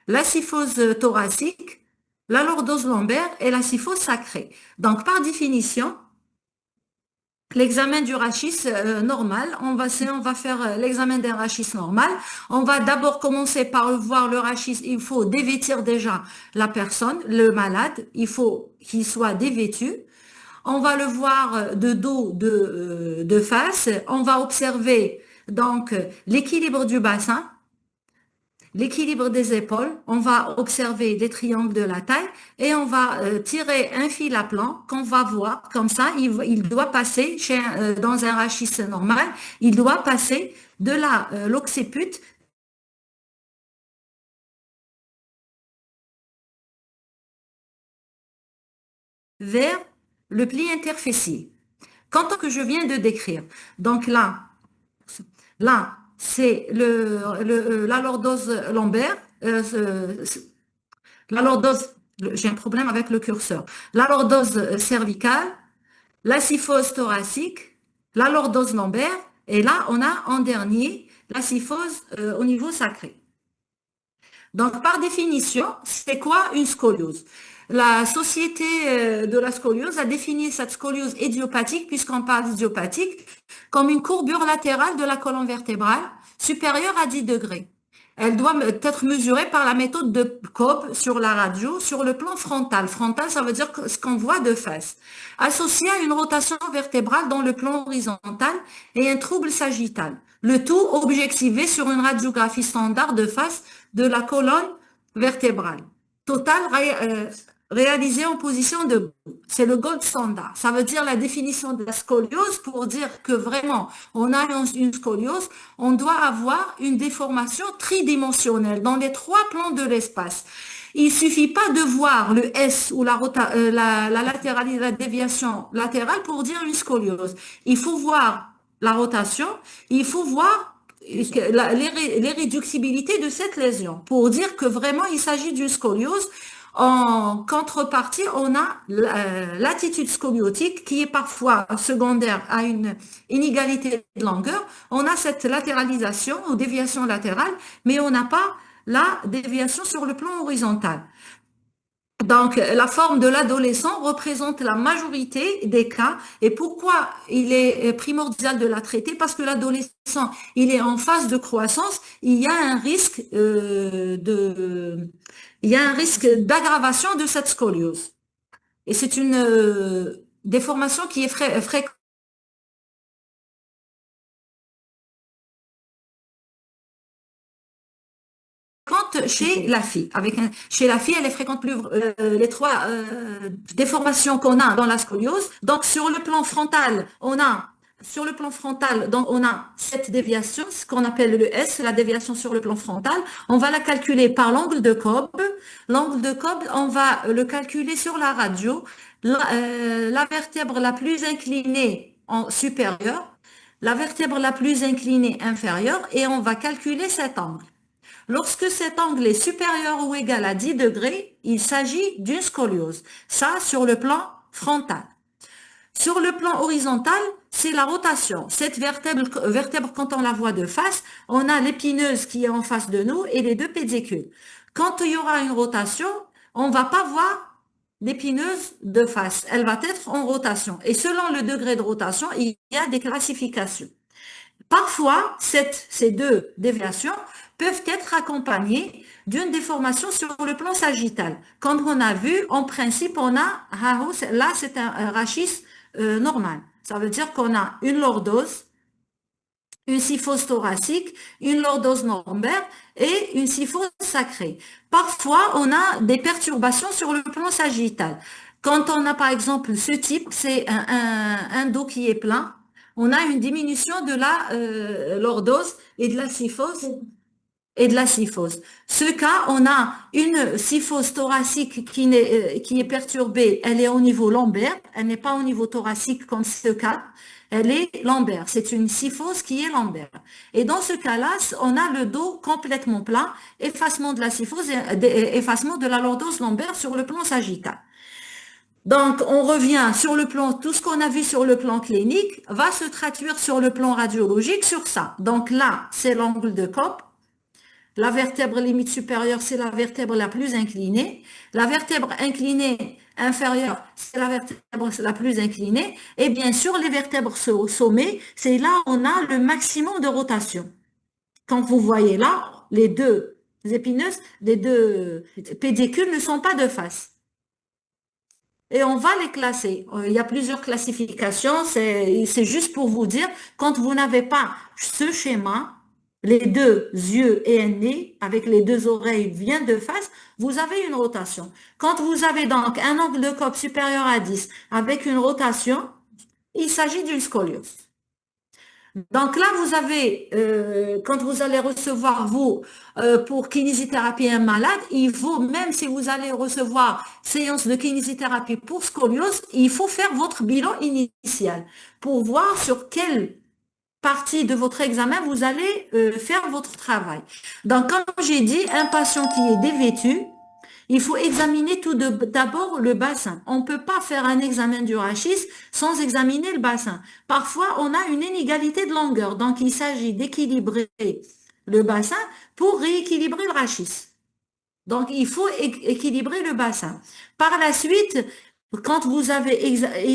la kyphose thoracique, la lordose lombaire et la kyphose sacrée. Donc, par définition, l'examen du rachis normal, on va faire l'examen d'un rachis normal. On va d'abord commencer par voir le rachis. Il faut dévêtir déjà la personne, le malade. Il faut qu'il soit dévêtu. On va le voir de dos, de face. On va observer donc l'équilibre du bassin, l'équilibre des épaules. On va observer les triangles de la taille et on va tirer un fil à plan qu'on va voir. Comme ça, il doit passer dans un rachis normal, il doit passer de l'occiput vers le pli interfessier. Quant que je viens de décrire. Donc là, c'est la lordose lombaire, la lordose, j'ai un problème avec le curseur, la lordose cervicale, la kyphose thoracique, la lordose lombaire, et là, on a en dernier la kyphose au niveau sacré. Donc, par définition, c'est quoi une scoliose? La Société de la scoliose a défini cette scoliose idiopathique, puisqu'on parle d'idiopathique, comme une courbure latérale de la colonne vertébrale supérieure à 10 degrés. Elle doit être mesurée par la méthode de Cobb sur la radio, sur le plan frontal. Frontal, ça veut dire ce qu'on voit de face. Associé à une rotation vertébrale dans le plan horizontal et un trouble sagittal. Le tout objectivé sur une radiographie standard de face de la colonne vertébrale. Total réalisé en position debout. C'est le gold standard. Ça veut dire la définition de la scoliose pour dire que vraiment on a une scoliose, on doit avoir une déformation tridimensionnelle dans les trois plans de l'espace. Il suffit pas de voir le S ou la déviation latérale pour dire une scoliose. Il faut voir la rotation, il faut voir l'irréductibilité de cette lésion pour dire que vraiment il s'agit d'une scoliose. En contrepartie, on a l'attitude scoliotique qui est parfois secondaire à une inégalité de longueur. On a cette latéralisation ou déviation latérale, mais on n'a pas la déviation sur le plan horizontal. Donc, la forme de l'adolescent représente la majorité des cas. Et pourquoi il est primordial de la traiter? Parce que l'adolescent, il est en phase de croissance. Il y a un risque d'aggravation de cette scoliose. Et c'est une déformation qui est fréquente chez la fille. Chez la fille, elle est fréquente plus les trois déformations qu'on a dans la scoliose. Donc sur le plan frontal, donc on a cette déviation, ce qu'on appelle le S, la déviation sur le plan frontal. On va la calculer par l'angle de Cobb. L'angle de Cobb, on va le calculer sur la radio. La vertèbre la plus inclinée en supérieure, la vertèbre la plus inclinée inférieure, et on va calculer cet angle. Lorsque cet angle est supérieur ou égal à 10 degrés, il s'agit d'une scoliose. Ça, sur le plan frontal. Sur le plan horizontal, c'est la rotation. Cette vertèbre, quand on la voit de face, on a l'épineuse qui est en face de nous et les deux pédicules. Quand il y aura une rotation, on ne va pas voir l'épineuse de face. Elle va être en rotation. Et selon le degré de rotation, il y a des classifications. Parfois, ces deux déviations peuvent être accompagnées d'une déformation sur le plan sagittal. Comme on a vu, en principe, là, c'est un rachis normal. Ça veut dire qu'on a une lordose, une kyphose thoracique, une lordose lombaire et une kyphose sacrée. Parfois, on a des perturbations sur le plan sagittal. Quand on a, par exemple, ce type, c'est un dos qui est plein, on a une diminution de la lordose et de la kyphose. Ce cas, on a une kyphose thoracique qui est perturbée, elle est au niveau lombaire, elle n'est pas au niveau thoracique comme ce cas, elle est lombaire. C'est une kyphose qui est lombaire. Et dans ce cas-là, on a le dos complètement plat, effacement de la kyphose et effacement de la lordose lombaire sur le plan sagittal. Donc, on revient sur le plan, tout ce qu'on a vu sur le plan clinique va se traduire sur le plan radiologique sur ça. Donc là, c'est l'angle de Cobb. La vertèbre limite supérieure, c'est la vertèbre la plus inclinée. La vertèbre inclinée inférieure, c'est la vertèbre la plus inclinée. Et bien sûr, les vertèbres au sommet, c'est là où on a le maximum de rotation. Quand vous voyez là, les deux épineuses, les deux pédicules ne sont pas de face. Et on va les classer. Il y a plusieurs classifications. C'est juste pour vous dire, quand vous n'avez pas ce schéma, les deux yeux et un nez, avec les deux oreilles bien de face, vous avez une rotation. Quand vous avez donc un angle de cope supérieur à 10 avec une rotation, il s'agit d'une scoliose. Donc là, vous avez, quand vous allez recevoir, vous, pour kinésithérapie un malade, il faut, même si vous allez recevoir séance de kinésithérapie pour scoliose, il faut faire votre bilan initial pour voir sur quelle partie de votre examen vous allez faire votre travail. Donc, comme j'ai dit, un patient qui est dévêtu, il faut examiner tout d'abord le bassin. On ne peut pas faire un examen du rachis sans examiner le bassin. Parfois, on a une inégalité de longueur. Donc, il s'agit d'équilibrer le bassin pour rééquilibrer le rachis. Donc, il faut équilibrer le bassin. Par la suite, quand vous avez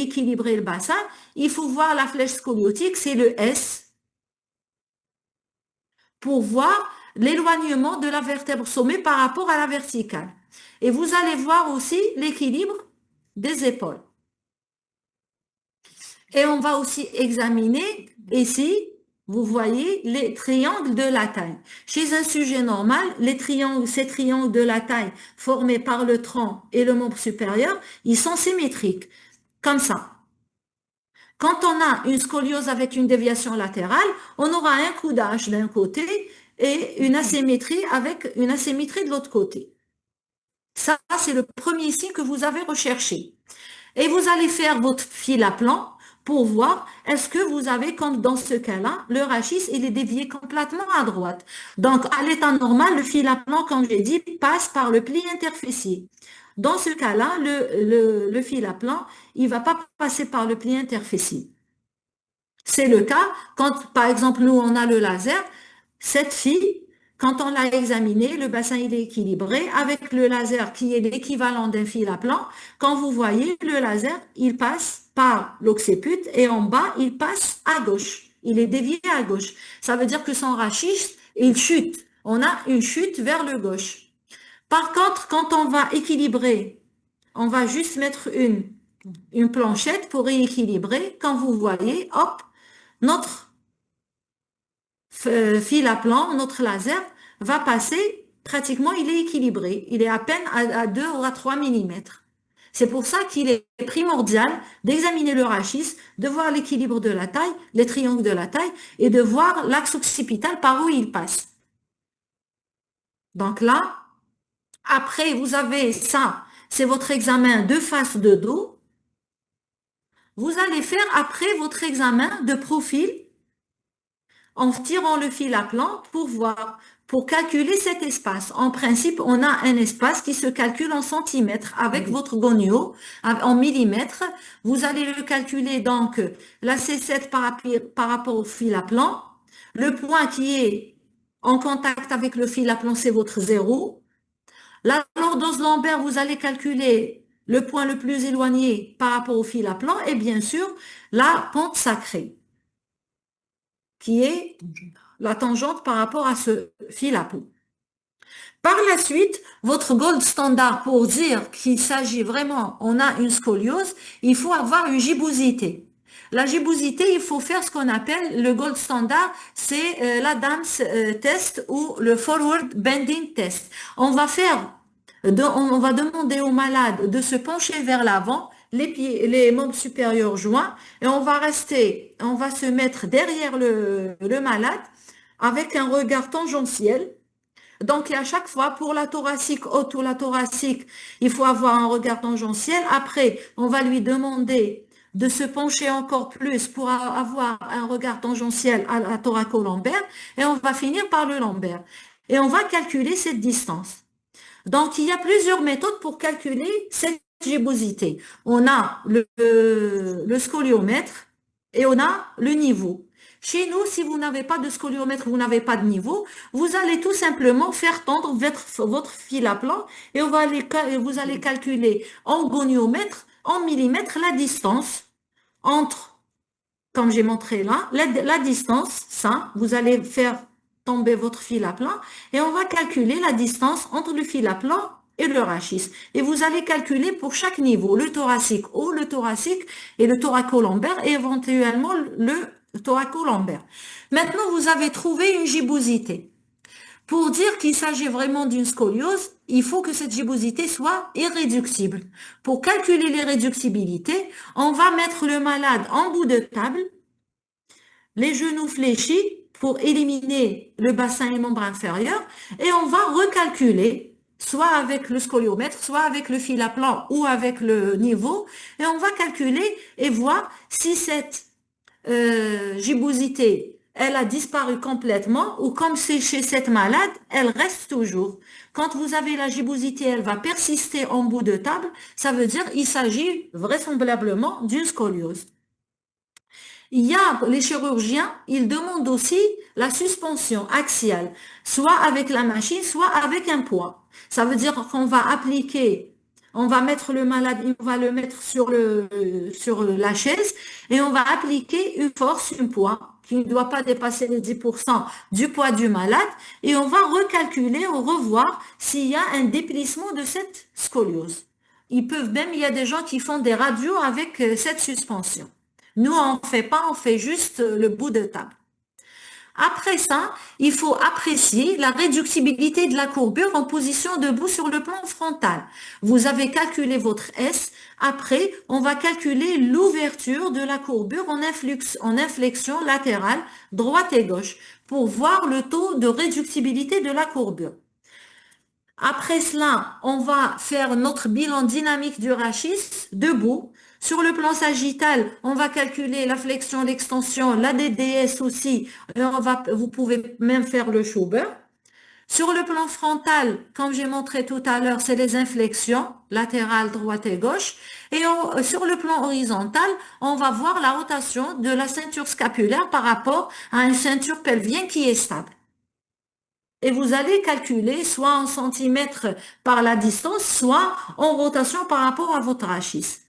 équilibré le bassin, il faut voir la flèche scoliotique, c'est le S, pour voir l'éloignement de la vertèbre sommet par rapport à la verticale. Et vous allez voir aussi l'équilibre des épaules. Et on va aussi examiner ici, vous voyez, les triangles de la taille. Chez un sujet normal, ces triangles de la taille formés par le tronc et le membre supérieur, ils sont symétriques, comme ça. Quand on a une scoliose avec une déviation latérale, on aura un coup d'âge d'un côté et une asymétrie avec une asymétrie de l'autre côté. Ça, c'est le premier signe que vous avez recherché. Et vous allez faire votre fil à plan pour voir est-ce que vous avez, comme dans ce cas-là, le rachis, il est dévié complètement à droite. Donc, à l'état normal, le fil à plan, comme j'ai dit, passe par le pli interfessier. Dans ce cas-là, le fil à plan, il ne va pas passer par le pli interfessier. C'est le cas quand, par exemple, nous, on a le laser. Cette fille, quand on l'a examiné, le bassin il est équilibré avec le laser qui est l'équivalent d'un fil à plan. Quand vous voyez, le laser, il passe par l'occiput et en bas, il passe à gauche. Il est dévié à gauche. Ça veut dire que son rachis, il chute. On a une chute vers le gauche. Par contre, quand on va équilibrer, on va juste mettre une planchette pour rééquilibrer. Quand vous voyez, hop, notre fil à plan, notre laser, va passer, pratiquement, il est équilibré. Il est à peine à 2 ou à 3 mm. C'est pour ça qu'il est primordial d'examiner le rachis, de voir l'équilibre de la taille, les triangles de la taille, et de voir l'axe occipital par où il passe. Donc là, après, vous avez ça, c'est votre examen de face de dos. Vous allez faire après votre examen de profil en tirant le fil à plan pour voir, pour calculer cet espace. En principe, on a un espace qui se calcule en centimètres avec votre gonio, en millimètres. Vous allez le calculer donc la C7 par rapport au fil à plan. Le point qui est en contact avec le fil à plan, c'est votre zéro. La lordose lombaire, vous allez calculer le point le plus éloigné par rapport au fil à plan et bien sûr la pente sacrée, qui est la tangente par rapport à ce fil à peau. Par la suite, votre gold standard pour dire qu'il s'agit vraiment, on a une scoliose, il faut avoir une gibbosité. La gibbosité, il faut faire ce qu'on appelle le gold standard, c'est l'Adams test ou le forward bending test. On va demander au malade de se pencher vers l'avant, les membres supérieurs joints, et on va se mettre derrière le malade avec un regard tangentiel. Donc, à chaque fois, pour la thoracique haute ou la thoracique, il faut avoir un regard tangentiel. Après, on va lui demander de se pencher encore plus pour avoir un regard tangentiel à la thoraco-lombaire. Et on va finir par le lombaire. Et on va calculer cette distance. Donc, il y a plusieurs méthodes pour calculer cette gibbosité. On a le scoliomètre et on a le niveau. Chez nous, si vous n'avez pas de scoliomètre, vous n'avez pas de niveau, vous allez tout simplement faire tendre votre fil à plan et vous allez calculer en goniomètre, en millimètres, la distance entre, comme j'ai montré là, la distance, ça, vous allez faire tomber votre fil à plan et on va calculer la distance entre le fil à plan et le rachis. Et vous allez calculer pour chaque niveau, le thoracique haut, le thoracique et le thoracolombaire et éventuellement le thoracolombaire. Maintenant, vous avez trouvé une gibbosité. Pour dire qu'il s'agit vraiment d'une scoliose, il faut que cette gibbosité soit irréductible. Pour calculer l'irréductibilité, on va mettre le malade en bout de table, les genoux fléchis pour éliminer le bassin et membre inférieur, et on va recalculer, soit avec le scoliomètre, soit avec le fil à plan ou avec le niveau, et on va calculer et voir si cette gibbosité, elle a disparu complètement ou comme c'est chez cette malade, elle reste toujours. Quand vous avez la gibbosité, elle va persister en bout de table, ça veut dire qu'il s'agit vraisemblablement d'une scoliose. Il y a les chirurgiens, ils demandent aussi la suspension axiale, soit avec la machine, soit avec un poids. Ça veut dire qu'on va appliquer, on va mettre le malade, on va le mettre sur la chaise et on va appliquer une force, un poids qui ne doit pas dépasser les 10% du poids du malade et on va recalculer, on revoir s'il y a un déplissement de cette scoliose. Il y a des gens qui font des radios avec cette suspension. Nous, on ne fait pas, on fait juste le bout de table. Après ça, il faut apprécier la réductibilité de la courbure en position debout sur le plan frontal. Vous avez calculé votre S. Après, on va calculer l'ouverture de la courbure en inflexion latérale, droite et gauche, pour voir le taux de réductibilité de la courbure. Après cela, on va faire notre bilan dynamique du rachis debout. Sur le plan sagittal, on va calculer la flexion, l'extension, la DDS aussi. Et vous pouvez même faire le Schubert. Sur le plan frontal, comme j'ai montré tout à l'heure, c'est les inflexions latérales, droite et gauche. Et sur le plan horizontal, on va voir la rotation de la ceinture scapulaire par rapport à une ceinture pelvienne qui est stable. Et vous allez calculer soit en centimètres par la distance, soit en rotation par rapport à votre rachis.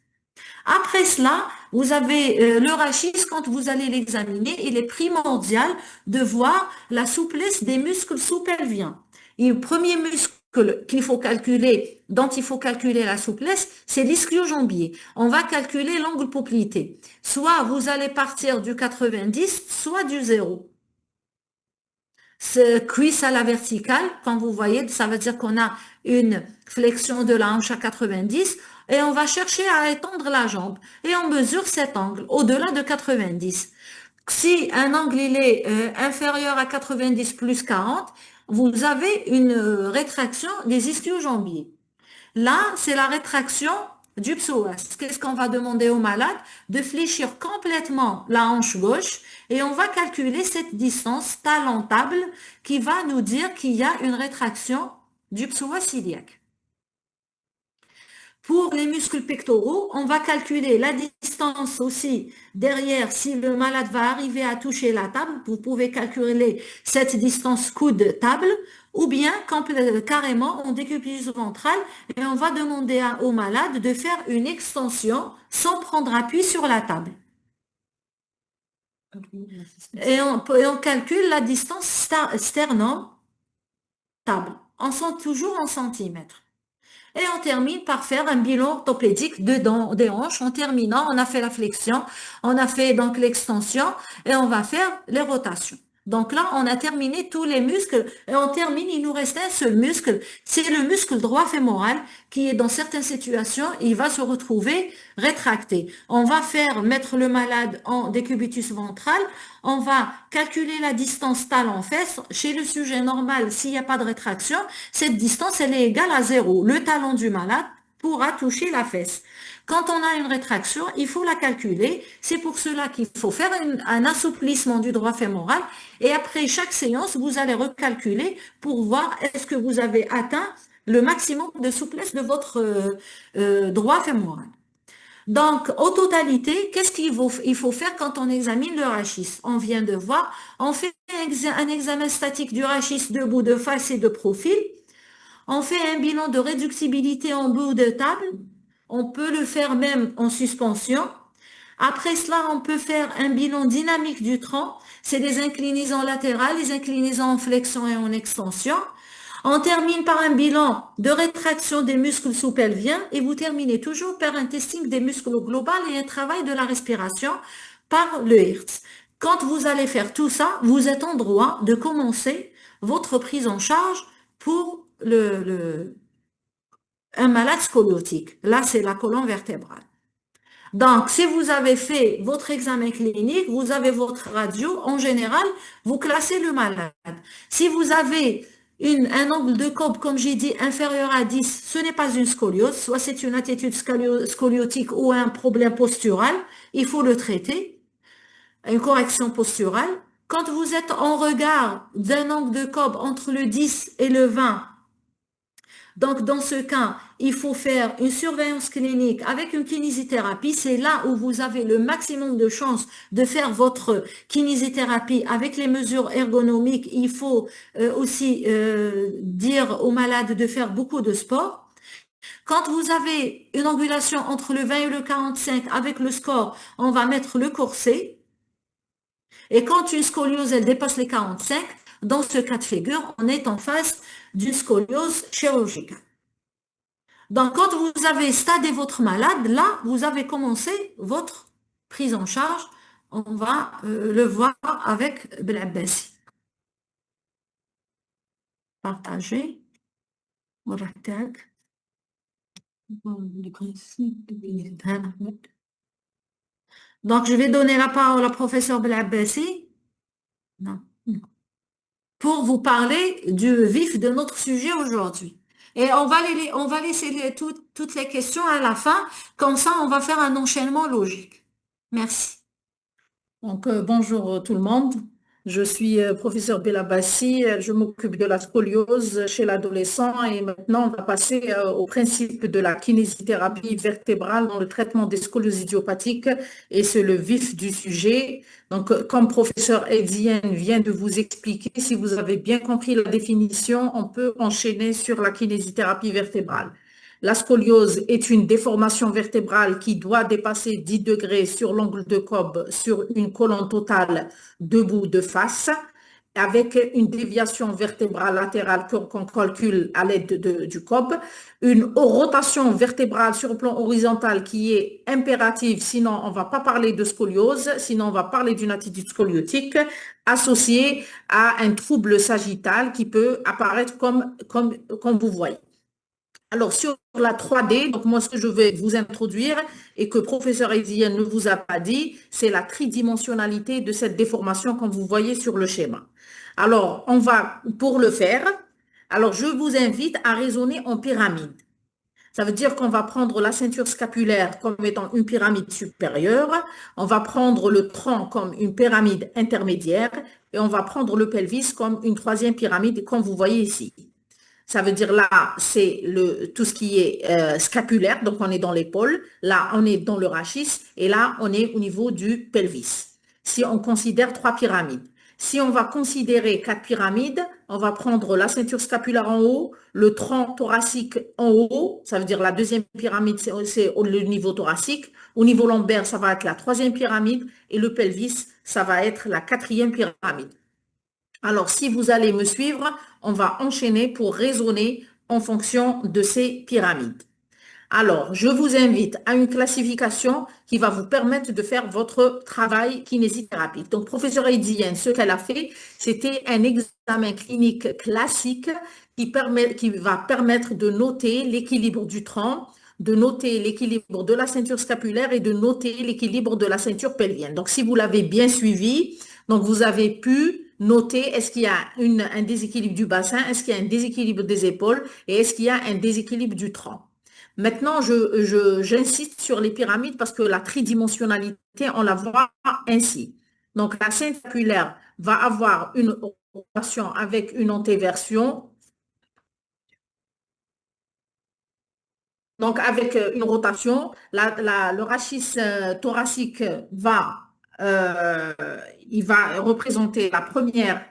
Après cela, vous avez le rachis, quand vous allez l'examiner, il est primordial de voir la souplesse des muscles sous-pelviens. Et le premier muscle qu'il faut calculer, dont il faut calculer la souplesse, c'est l'ischio-jambier. On va calculer l'angle poplité. Soit vous allez partir du 90, soit du 0. Cuisse à la verticale, quand vous voyez, ça veut dire qu'on a une flexion de la hanche à 90 et on va chercher à étendre la jambe et on mesure cet angle au-delà de 90. Si un angle il est inférieur à 90 plus 40, vous avez une rétraction des ischio-jambiers. Là, c'est la rétraction du psoas. Qu'est-ce qu'on va demander au malade? De fléchir complètement la hanche gauche et on va calculer cette distance talentable qui va nous dire qu'il y a une rétraction du psoas iliaque. Pour les muscles pectoraux, on va calculer la distance aussi derrière. Si le malade va arriver à toucher la table, vous pouvez calculer cette distance coude-table ou bien carrément en décuplage ventral et on va demander au malade de faire une extension sans prendre appui sur la table. Et on calcule la distance sternum-table. Toujours en centimètres. Et on termine par faire un bilan orthopédique des hanches. En terminant, on a fait la flexion, on a fait donc l'extension et on va faire les rotations. Donc là, on a terminé tous les muscles et on termine, il nous reste un seul muscle, c'est le muscle droit fémoral qui est dans certaines situations, il va se retrouver rétracté. On va mettre le malade en décubitus ventral, on va calculer la distance talon-fesse. Chez le sujet normal, s'il n'y a pas de rétraction, cette distance, elle est égale à 0. Le talon du malade pourra toucher la fesse. Quand on a une rétraction, il faut la calculer. C'est pour cela qu'il faut faire un assouplissement du droit fémoral. Et après chaque séance, vous allez recalculer pour voir est-ce que vous avez atteint le maximum de souplesse de votre droit fémoral. Donc, au totalité, qu'est-ce il faut faire quand on examine le rachis? On vient de voir, on fait un examen statique du rachis debout, de face et de profil. On fait un bilan de réductibilité en bout de table. On peut le faire même en suspension. Après cela, on peut faire un bilan dynamique du tronc. C'est des inclinaisons latérales, les inclinaisons en flexion et en extension. On termine par un bilan de rétraction des muscles sous-pelviens et vous terminez toujours par un testing des muscles globaux et un travail de la respiration par le Hertz. Quand vous allez faire tout ça, vous êtes en droit de commencer votre prise en charge pour un malade scoliotique. Là, c'est la colonne vertébrale. Donc, si vous avez fait votre examen clinique, vous avez votre radio, en général, vous classez le malade. Si vous avez un angle de Cobb, comme j'ai dit, inférieur à 10, ce n'est pas une scoliose, soit c'est une attitude scoliotique ou un problème postural, il faut le traiter, une correction posturale. Quand vous êtes en regard d'un angle de Cobb entre le 10 et le 20, donc, dans ce cas, il faut faire une surveillance clinique avec une kinésithérapie. C'est là où vous avez le maximum de chances de faire votre kinésithérapie avec les mesures ergonomiques. Il faut aussi dire aux malades de faire beaucoup de sport. Quand vous avez une angulation entre le 20 et le 45 avec le score, on va mettre le corset. Et quand une scoliose, elle dépasse les 45, dans ce cas de figure, on est en face d'une scoliose chirurgicale. Donc, quand vous avez stadé votre malade, là, vous avez commencé votre prise en charge. On va le voir avec Belabessi. Partager. Donc, je vais donner la parole au professeur Belabessi. Non. Pour vous parler du vif de notre sujet aujourd'hui. Et on va laisser toutes les questions à la fin. Comme ça, on va faire un enchaînement logique. Merci. Donc, bonjour tout le monde. Je suis professeur Belabassi. Je m'occupe de la scoliose chez l'adolescent et maintenant on va passer au principe de la kinésithérapie vertébrale dans le traitement des scolioses idiopathiques et c'est le vif du sujet. Donc, comme professeur Edienne vient de vous expliquer, si vous avez bien compris la définition, on peut enchaîner sur la kinésithérapie vertébrale. La scoliose est une déformation vertébrale qui doit dépasser 10 degrés sur l'angle de Cobb sur une colonne totale debout de face, avec une déviation vertébrale latérale qu'on calcule à l'aide du Cobb, une rotation vertébrale sur le plan horizontal qui est impérative, sinon on ne va pas parler de scoliose, sinon on va parler d'une attitude scoliotique associée à un trouble sagittal qui peut apparaître comme vous voyez. Alors, sur la 3D, donc moi, ce que je vais vous introduire et que professeur Edienne ne vous a pas dit, c'est la tridimensionnalité de cette déformation comme vous voyez sur le schéma. Alors, on va, pour le faire, alors je vous invite à raisonner en pyramide. Ça veut dire qu'on va prendre la ceinture scapulaire comme étant une pyramide supérieure, on va prendre le tronc comme une pyramide intermédiaire et on va prendre le pelvis comme une troisième pyramide, comme vous voyez ici. Ça veut dire là, c'est tout ce qui est scapulaire, donc on est dans l'épaule, là on est dans le rachis et là on est au niveau du pelvis. Si on considère 3 pyramides. Si on va considérer 4 pyramides, on va prendre la ceinture scapulaire en haut, le tronc thoracique en haut, ça veut dire la deuxième pyramide, c'est le niveau thoracique. Au niveau lombaire, ça va être la troisième pyramide et le pelvis, ça va être la quatrième pyramide. Alors, si vous allez me suivre, on va enchaîner pour raisonner en fonction de ces pyramides. Alors, je vous invite à une classification qui va vous permettre de faire votre travail kinésithérapique. Donc, professeur Edienne, ce qu'elle a fait, c'était un examen clinique classique qui va permettre de noter l'équilibre du tronc, de noter l'équilibre de la ceinture scapulaire et de noter l'équilibre de la ceinture pelvienne. Donc, si vous l'avez bien suivi, donc vous avez pu noter est-ce qu'il y a un déséquilibre du bassin, est-ce qu'il y a un déséquilibre des épaules et est-ce qu'il y a un déséquilibre du tronc. Maintenant, j'insiste sur les pyramides parce que la tridimensionnalité, on la voit ainsi. Donc, la ceinture scapulaire va avoir une rotation avec une antéversion. Donc, avec une rotation, le rachis thoracique euh, il va représenter la première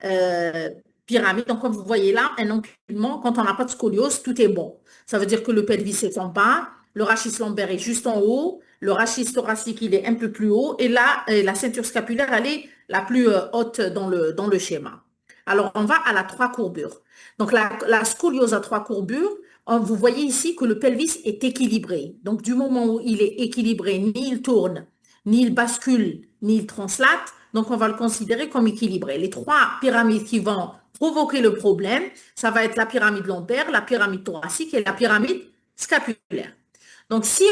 euh, pyramide. Donc, comme vous voyez là, un enculement, quand on n'a pas de scoliose, tout est bon. Ça veut dire que le pelvis est en bas, le rachis lombaire est juste en haut, le rachis thoracique, il est un peu plus haut, et là, la ceinture scapulaire, elle est la plus haute dans le schéma. Alors, on va à la trois courbures. Donc, la scoliose à trois courbures, vous voyez ici que le pelvis est équilibré. Donc, du moment où il est équilibré, ni il tourne, ni il bascule, ni il translate, donc on va le considérer comme équilibré. Les trois pyramides qui vont provoquer le problème, ça va être la pyramide lombaire, la pyramide thoracique et la pyramide scapulaire. Donc, si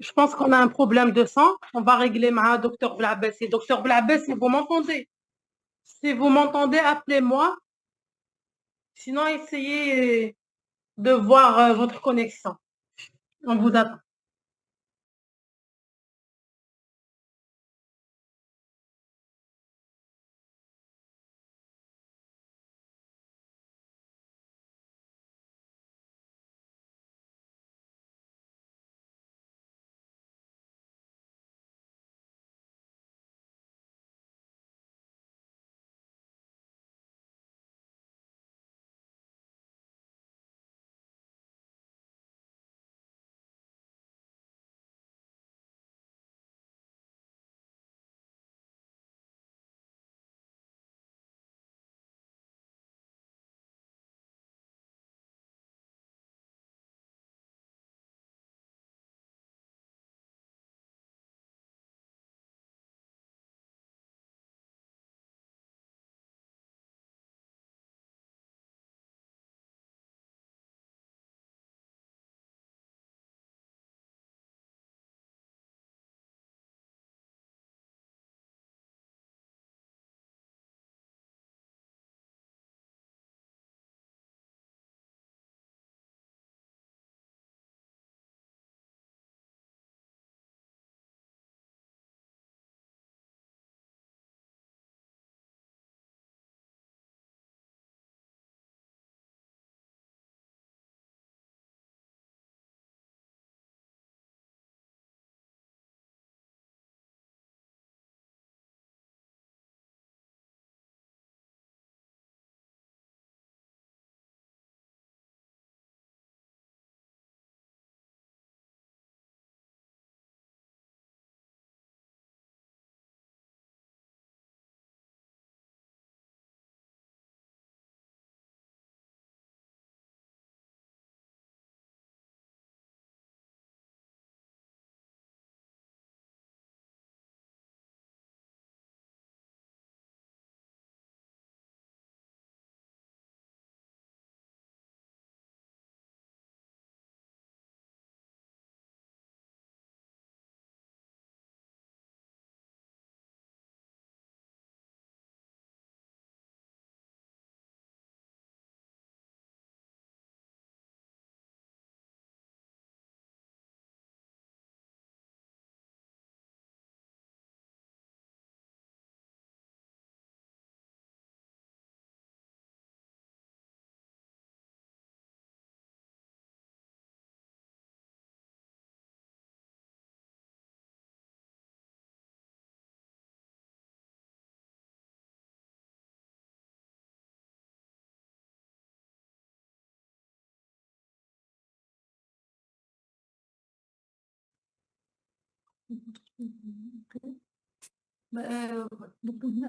Je pense qu'on a un problème de sang. On va régler ma docteur Blabessi. Docteur Blabessi, si vous m'entendez. Si vous m'entendez, appelez-moi. Sinon, essayez de voir votre connexion. On vous attend.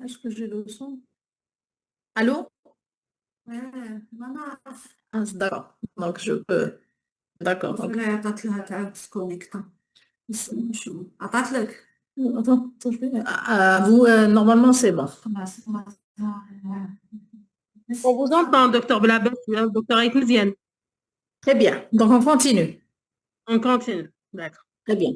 Est-ce que j'ai le son? Allô? D'accord. Donc, je peux. D'accord. Ok. Attends, vous, normalement, c'est bon. On vous entend, docteur Blabès, docteur Aitmziane. Très bien. Donc, on continue. On continue. D'accord. Très bien.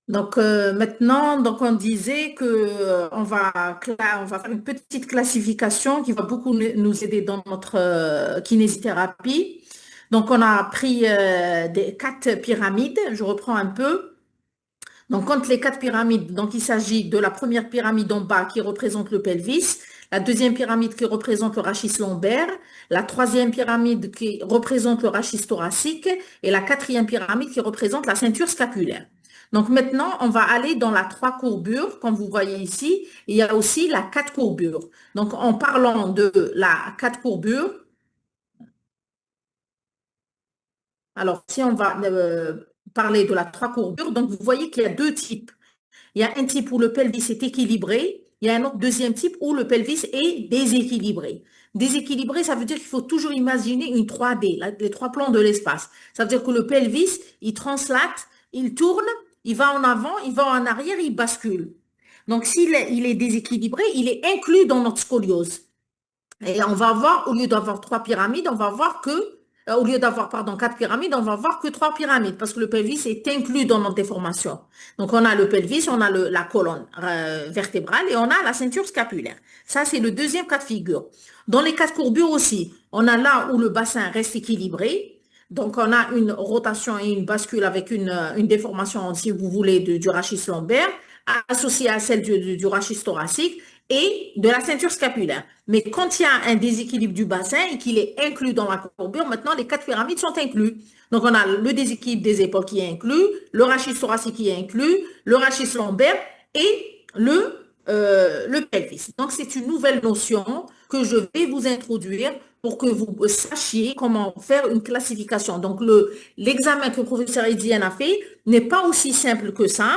Donc, maintenant, donc on disait que on va faire une petite classification qui va beaucoup nous aider dans notre kinésithérapie. Donc, on a pris des 4 pyramides. Je reprends un peu. Donc, quand les 4 pyramides, donc il s'agit de la première pyramide en bas qui représente le pelvis, la deuxième pyramide qui représente le rachis lombaire, la troisième pyramide qui représente le rachis thoracique et la quatrième pyramide qui représente la ceinture scapulaire. Donc maintenant, on va aller dans la 3 courbures, comme vous voyez ici. Il y a aussi la 4 courbures. Donc en parlant de la 4 courbures, alors si on va parler de la 3 courbures, donc vous voyez qu'il y a 2 types. Il y a un type où le pelvis est équilibré. Il y a un autre deuxième type où le pelvis est déséquilibré. Déséquilibré, ça veut dire qu'il faut toujours imaginer une 3D, les 3 plans de l'espace. Ça veut dire que le pelvis, il translate, il tourne, il va en avant, il va en arrière, il bascule. Donc, s'il est déséquilibré, il est inclus dans notre scoliose. Et on va voir, au lieu d'avoir 3 pyramides, on va voir que, au lieu d'avoir, 4 pyramides, on va voir que 3 pyramides, parce que le pelvis est inclus dans notre déformation. Donc, on a le pelvis, on a la colonne vertébrale et on a la ceinture scapulaire. Ça, c'est le deuxième cas de figure. Dans les 4 courbures aussi, on a là où le bassin reste équilibré. Donc, on a une rotation et une bascule avec une déformation, si vous voulez, du rachis lombaire, associée à celle du rachis thoracique et de la ceinture scapulaire. Mais quand il y a un déséquilibre du bassin et qu'il est inclus dans la courbure, maintenant les 4 pyramides sont inclus. Donc on a le déséquilibre des épaules qui est inclus, le rachis thoracique qui est inclus, le rachis lombaire et le pelvis. Donc c'est une nouvelle notion que je vais vous introduire pour que vous sachiez comment faire une classification. Donc l'examen que le professeur Ediane a fait n'est pas aussi simple que ça.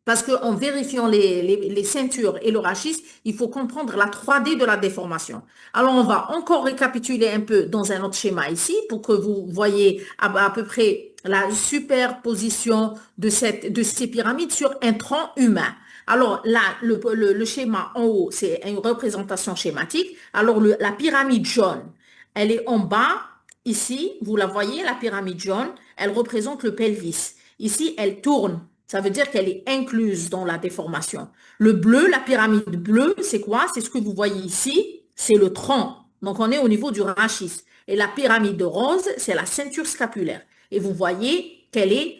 Parce qu'en vérifiant les ceintures et le rachis, il faut comprendre la 3D de la déformation. Alors, on va encore récapituler un peu dans un autre schéma ici pour que vous voyez à peu près la superposition de ces pyramides sur un tronc humain. Alors là, le schéma en haut, c'est une représentation schématique. Alors, la pyramide jaune, elle est en bas. Ici, vous la voyez, la pyramide jaune, elle représente le pelvis. Ici, elle tourne. Ça veut dire qu'elle est incluse dans la déformation. Le bleu, la pyramide bleue, c'est quoi? C'est ce que vous voyez ici, c'est le tronc. Donc, on est au niveau du rachis. Et la pyramide rose, c'est la ceinture scapulaire. Et vous voyez qu'elle est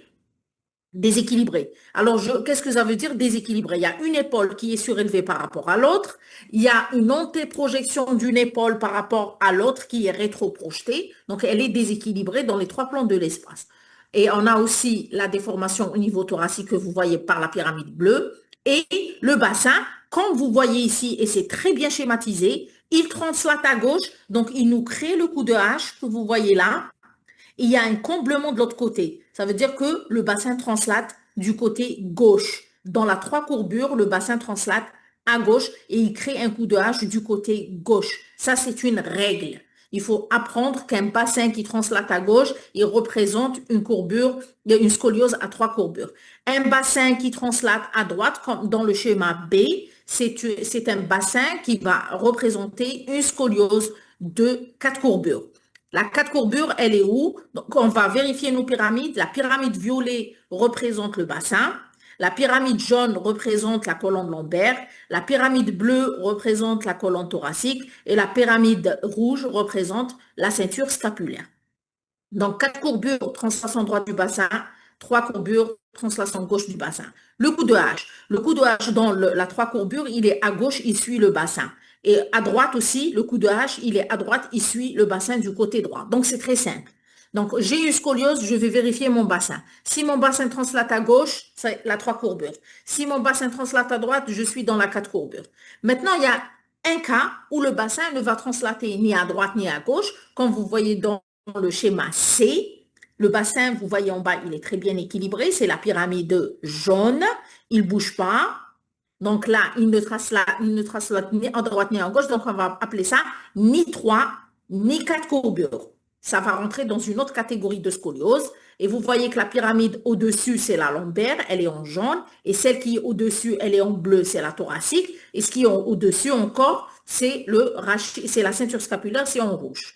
déséquilibrée. Alors, qu'est-ce que ça veut dire déséquilibrée? Il y a une épaule qui est surélevée par rapport à l'autre. Il y a une antéprojection d'une épaule par rapport à l'autre qui est rétroprojetée. Donc, elle est déséquilibrée dans les 3 plans de l'espace. Et on a aussi la déformation au niveau thoracique que vous voyez par la pyramide bleue. Et le bassin, comme vous voyez ici, et c'est très bien schématisé, il translate à gauche, donc il nous crée le coup de hache que vous voyez là. Il y a un comblement de l'autre côté. Ça veut dire que le bassin translate du côté gauche. Dans la 3 courbures, le bassin translate à gauche et il crée un coup de hache du côté gauche. Ça, c'est une règle. Il faut apprendre qu'un bassin qui translate à gauche, il représente une courbure, une scoliose à 3 courbures. Un bassin qui translate à droite, comme dans le schéma B, c'est un bassin qui va représenter une scoliose de 4 courbures. La 4 courbures, elle est où? Donc, on va vérifier nos pyramides. La pyramide violet représente le bassin. La pyramide jaune représente la colonne lombaire, la pyramide bleue représente la colonne thoracique et la pyramide rouge représente la ceinture scapulaire. Donc, 4 courbures, translation droite du bassin, 3 courbures, translation gauche du bassin. Le coup de hache. Le coup de hache dans la 3 courbures, il est à gauche, il suit le bassin. Et à droite aussi, le coup de hache, il est à droite, il suit le bassin du côté droit. Donc, c'est très simple. Donc, j'ai une scoliose, je vais vérifier mon bassin. Si mon bassin translate à gauche, c'est la 3 courbures. Si mon bassin translate à droite, je suis dans la 4 courbures. Maintenant, il y a un cas où le bassin ne va translater ni à droite ni à gauche. Comme vous voyez dans le schéma C, Le bassin, vous voyez en bas, il est très bien équilibré. C'est la pyramide jaune. Il ne bouge pas. Donc là, il ne trace ni en droite ni en gauche. Donc, on va appeler ça ni 3, ni 4 courbures. Ça va rentrer dans une autre catégorie de scoliose. Et vous voyez que la pyramide au-dessus, c'est la lombaire, elle est en jaune. Et celle qui est au-dessus, elle est en bleu, c'est la thoracique. Et ce qui est au-dessus encore, c'est la ceinture scapulaire, c'est en rouge.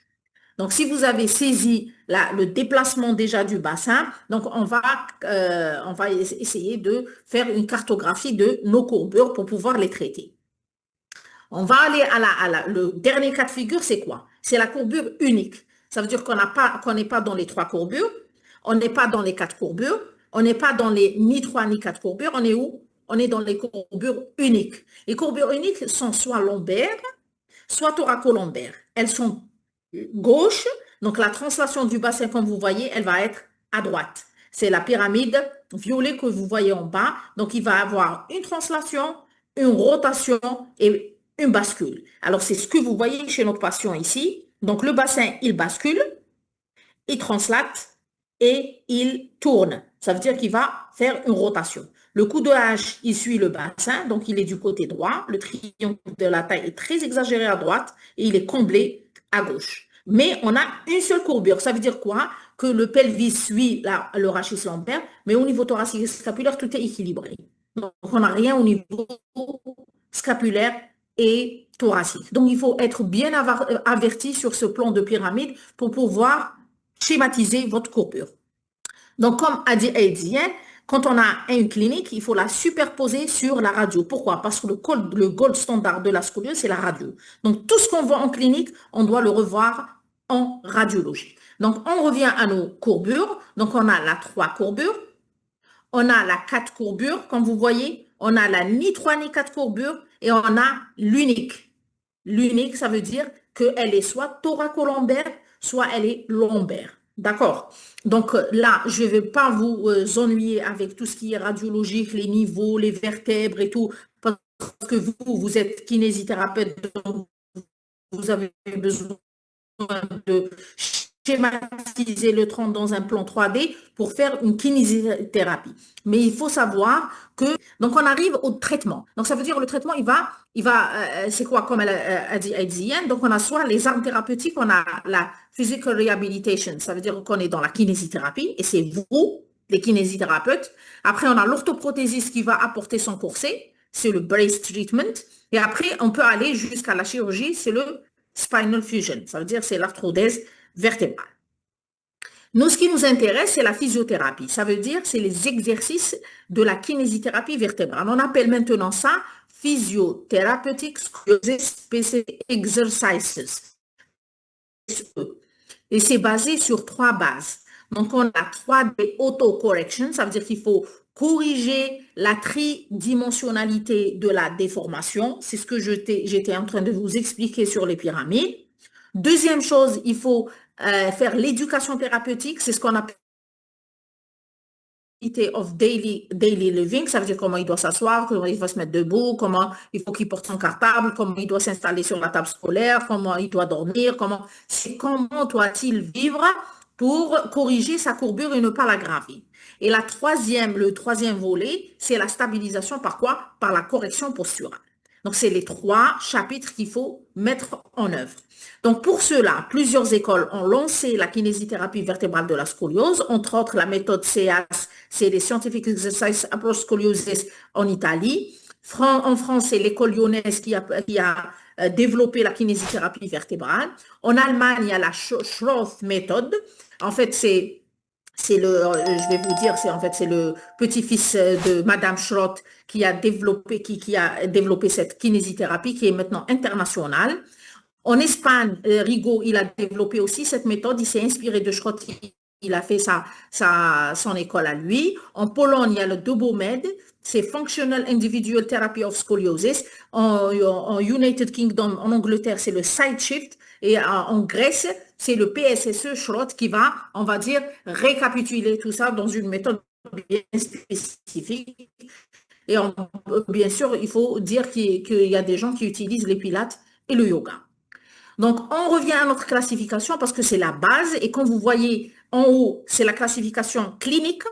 Donc, si vous avez saisi le déplacement déjà du bassin, donc on va essayer de faire une cartographie de nos courbures pour pouvoir les traiter. On va aller le dernier cas de figure, c'est quoi? C'est la courbure unique. Ça veut dire qu'on n'est pas dans les 3 courbures, on n'est pas dans les 4 courbures, on n'est pas dans les ni 3 ni 4 courbures, on est où? On est dans les courbures uniques. Les courbures uniques sont soit lombaires, soit thoracolombaires. Elles sont gauche, donc la translation du bassin, comme vous voyez, elle va être à droite. C'est la pyramide violet que vous voyez en bas. Donc, il va avoir une translation, une rotation et une bascule. Alors, c'est ce que vous voyez chez notre patient ici. Donc, le bassin, il bascule, il translate et il tourne. Ça veut dire qu'il va faire une rotation. Le coup de hache, il suit le bassin, donc il est du côté droit. Le triangle de la taille est très exagéré à droite et il est comblé à gauche. Mais on a une seule courbure. Ça veut dire quoi? Que le pelvis suit le rachis lombaire, mais au niveau thoracique et scapulaire, tout est équilibré. Donc, on n'a rien au niveau scapulaire et thoracique. Donc, il faut être bien averti sur ce plan de pyramide pour pouvoir schématiser votre courbure. Donc, comme a dit Aidien, quand on a une clinique, il faut la superposer sur la radio. Pourquoi? Parce que le gold standard de la scoliose, c'est la radio. Donc, tout ce qu'on voit en clinique, on doit le revoir en radiologie. Donc, on revient à nos courbures. Donc, on a la 3 courbures. On a la 4 courbures, comme vous voyez. On a la ni 3 ni 4 courbures. Et on a l'unique. L'unique, ça veut dire qu'elle est soit thoracolombaire, soit elle est lombaire. D'accord. Donc là, je ne vais pas vous ennuyer avec tout ce qui est radiologique, les niveaux, les vertèbres et tout, parce que vous êtes kinésithérapeute, donc vous avez besoin de schématiser le tronc dans un plan 3D pour faire une kinésithérapie. Mais il faut savoir que, donc on arrive au traitement. Donc ça veut dire le traitement, c'est quoi comme elle a dit Aidzienne? Donc on a soit les armes thérapeutiques, on a la physical rehabilitation, ça veut dire qu'on est dans la kinésithérapie et c'est vous, les kinésithérapeutes. Après on a l'orthoprothésiste qui va apporter son corset, c'est le brace treatment. Et après on peut aller jusqu'à la chirurgie, c'est le spinal fusion, ça veut dire c'est l'arthrodèse vertébrale. Nous, ce qui nous intéresse, c'est la physiothérapie. Ça veut dire c'est les exercices de la kinésithérapie vertébrale. On appelle maintenant ça physiotherapeutic scoliosis exercises. Et c'est basé sur 3 bases. Donc, on a 3D auto-correction, ça veut dire qu'il faut corriger la tridimensionnalité de la déformation. C'est ce que j'étais en train de vous expliquer sur les pyramides. Deuxième chose, il faut faire l'éducation thérapeutique, c'est ce qu'on appelle of daily living, ça veut dire comment il doit s'asseoir, comment il va se mettre debout, comment il faut qu'il porte son cartable, comment il doit s'installer sur la table scolaire, comment il doit dormir, comment doit-il vivre pour corriger sa courbure et ne pas l'aggraver. Et le troisième volet, c'est la stabilisation par quoi? Par la correction posturale. Donc, c'est les 3 chapitres qu'il faut mettre en œuvre. Donc, pour cela, plusieurs écoles ont lancé la kinésithérapie vertébrale de la scoliose, entre autres la méthode CEAS, c'est les Scientific Exercise Approach Scoliosis en Italie. En France, c'est l'école lyonnaise qui a développé la kinésithérapie vertébrale. En Allemagne, il y a la Schroth méthode. En fait, je vais vous dire, c'est le petit-fils de Madame Schroth qui a développé cette kinésithérapie qui est maintenant internationale. En Espagne, Rigaud, il a développé aussi cette méthode, il s'est inspiré de Schroth, il a fait son école à lui. En Pologne, il y a le Dobomed, c'est Functional Individual Therapy of Scoliosis. En United Kingdom, en Angleterre, c'est le Side Shift. Et en Grèce, c'est le PSSE Schroth qui va, on va dire, récapituler tout ça dans une méthode bien spécifique. Et bien sûr, il faut dire qu'il y a des gens qui utilisent les pilates et le yoga. Donc, on revient à notre classification parce que c'est la base. Et quand vous voyez En haut, c'est la classification clinique.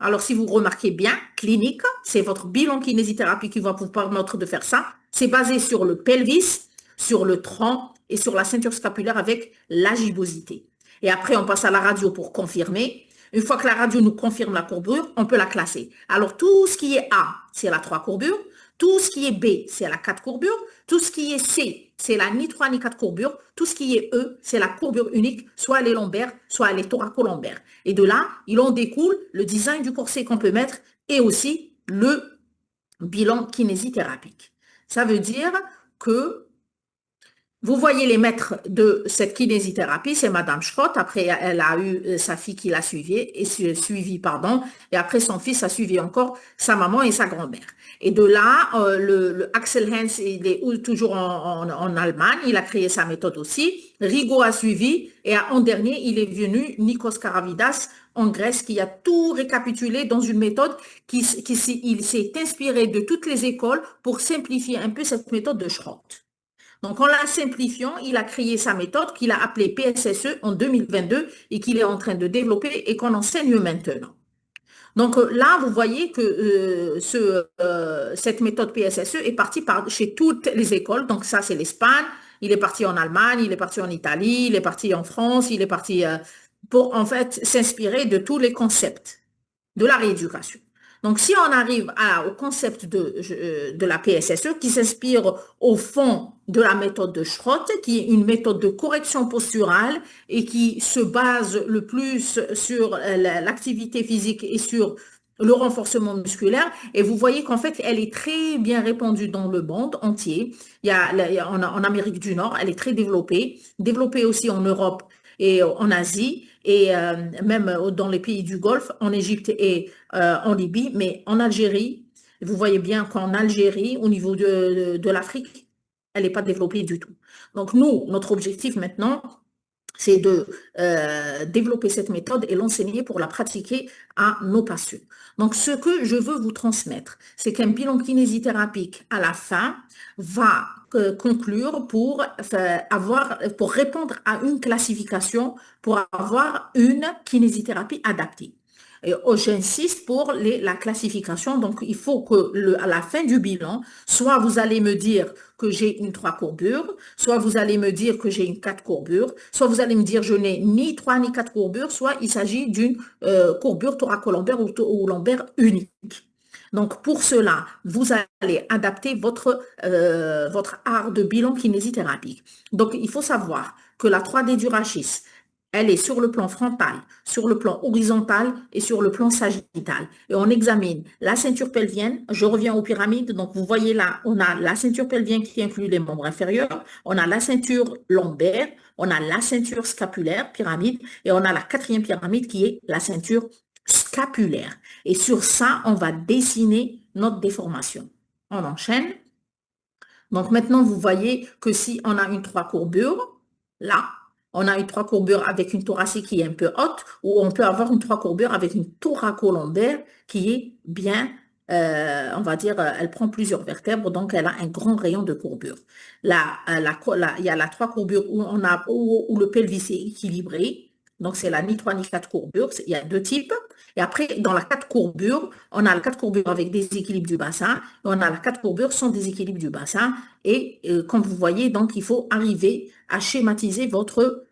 Alors, si vous remarquez bien, clinique, c'est votre bilan kinésithérapie qui va vous permettre de faire ça. C'est basé sur le pelvis, sur le tronc et sur la ceinture scapulaire avec la gibbosité. Et après, on passe à la radio pour confirmer. Une fois que la radio nous confirme la courbure, on peut la classer. Alors, tout ce qui est A, c'est la 3 courbure. Tout ce qui est B, c'est la 4 courbure. Tout ce qui est C, c'est la ni 3 ni 4 courbure. Tout ce qui est E, c'est la courbure unique, soit elle est lombaire, soit elle est thoraco-lombaire. Et de là, il en découle le design du corset qu'on peut mettre et aussi le bilan kinésithérapique. Ça veut dire que vous voyez les maîtres de cette kinésithérapie, c'est Madame Schrott. Après, elle a eu sa fille qui l'a suivi, et après son fils a suivi encore sa maman et sa grand-mère. Et de là, le Axel Hens, il est toujours en Allemagne, il a créé sa méthode aussi. Rigaud a suivi, et en dernier, il est venu Nikos Karavidas en Grèce, qui a tout récapitulé dans une méthode il s'est inspiré de toutes les écoles pour simplifier un peu cette méthode de Schrott. Donc, en la simplifiant, il a créé sa méthode qu'il a appelée PSSE en 2022 et qu'il est en train de développer et qu'on enseigne maintenant. Donc là, vous voyez que cette méthode PSSE est partie chez toutes les écoles. Donc ça, c'est l'Espagne. Il est parti en Allemagne, il est parti en Italie, il est parti en France, il est parti pour en fait s'inspirer de tous les concepts de la rééducation. Donc, si on arrive au concept de la PSSE qui s'inspire au fond de la méthode de Schrott, qui est une méthode de correction posturale et qui se base le plus sur l'activité physique et sur le renforcement musculaire, et vous voyez qu'en fait, elle est très bien répandue dans le monde entier. En Amérique du Nord, elle est très développée aussi en Europe et en Asie, et même dans les pays du Golfe, en Égypte et en Libye, mais en Algérie, vous voyez bien qu'en Algérie, au niveau de l'Afrique, elle n'est pas développée du tout. Donc nous, notre objectif maintenant, c'est de développer cette méthode et l'enseigner pour la pratiquer à nos patients. Donc, ce que je veux vous transmettre, c'est qu'un bilan kinésithérapique à la fin va conclure pour répondre à une classification, pour avoir une kinésithérapie adaptée. J'insiste pour la classification, donc il faut que à la fin du bilan, soit vous allez me dire que j'ai une 3 courbures, soit vous allez me dire que j'ai une 4 courbures, soit vous allez me dire je n'ai ni 3 ni 4 courbures, soit il s'agit d'une courbure thoracolombaire ou lombaire unique. Donc pour cela, vous allez adapter votre art de bilan kinésithérapie. Donc il faut savoir que la 3D du rachis, elle est sur le plan frontal, sur le plan horizontal et sur le plan sagittal. Et on examine la ceinture pelvienne. Je reviens aux pyramides. Donc, vous voyez là, on a la ceinture pelvienne qui inclut les membres inférieurs. On a la ceinture lombaire. On a la ceinture scapulaire, pyramide. Et on a la 4e pyramide qui est la ceinture scapulaire. Et sur ça, on va dessiner notre déformation. On enchaîne. Donc, maintenant, vous voyez que si on a une 3 courbures, là, on a une 3 courbures avec une thoracique qui est un peu haute, ou on peut avoir une 3 courbures avec une thoracolombaire qui est bien, on va dire, elle prend plusieurs vertèbres, donc elle a un grand rayon de courbure. Il y a la 3 courbures où le pelvis est équilibré, donc c'est la ni 3 ni 4 courbures, il y a 2 types. Et après, dans la 4 courbures, on a la 4 courbures avec déséquilibre du bassin, et on a la 4 courbures sans déséquilibre du bassin. Et comme vous voyez, donc il faut arriver à schématiser votre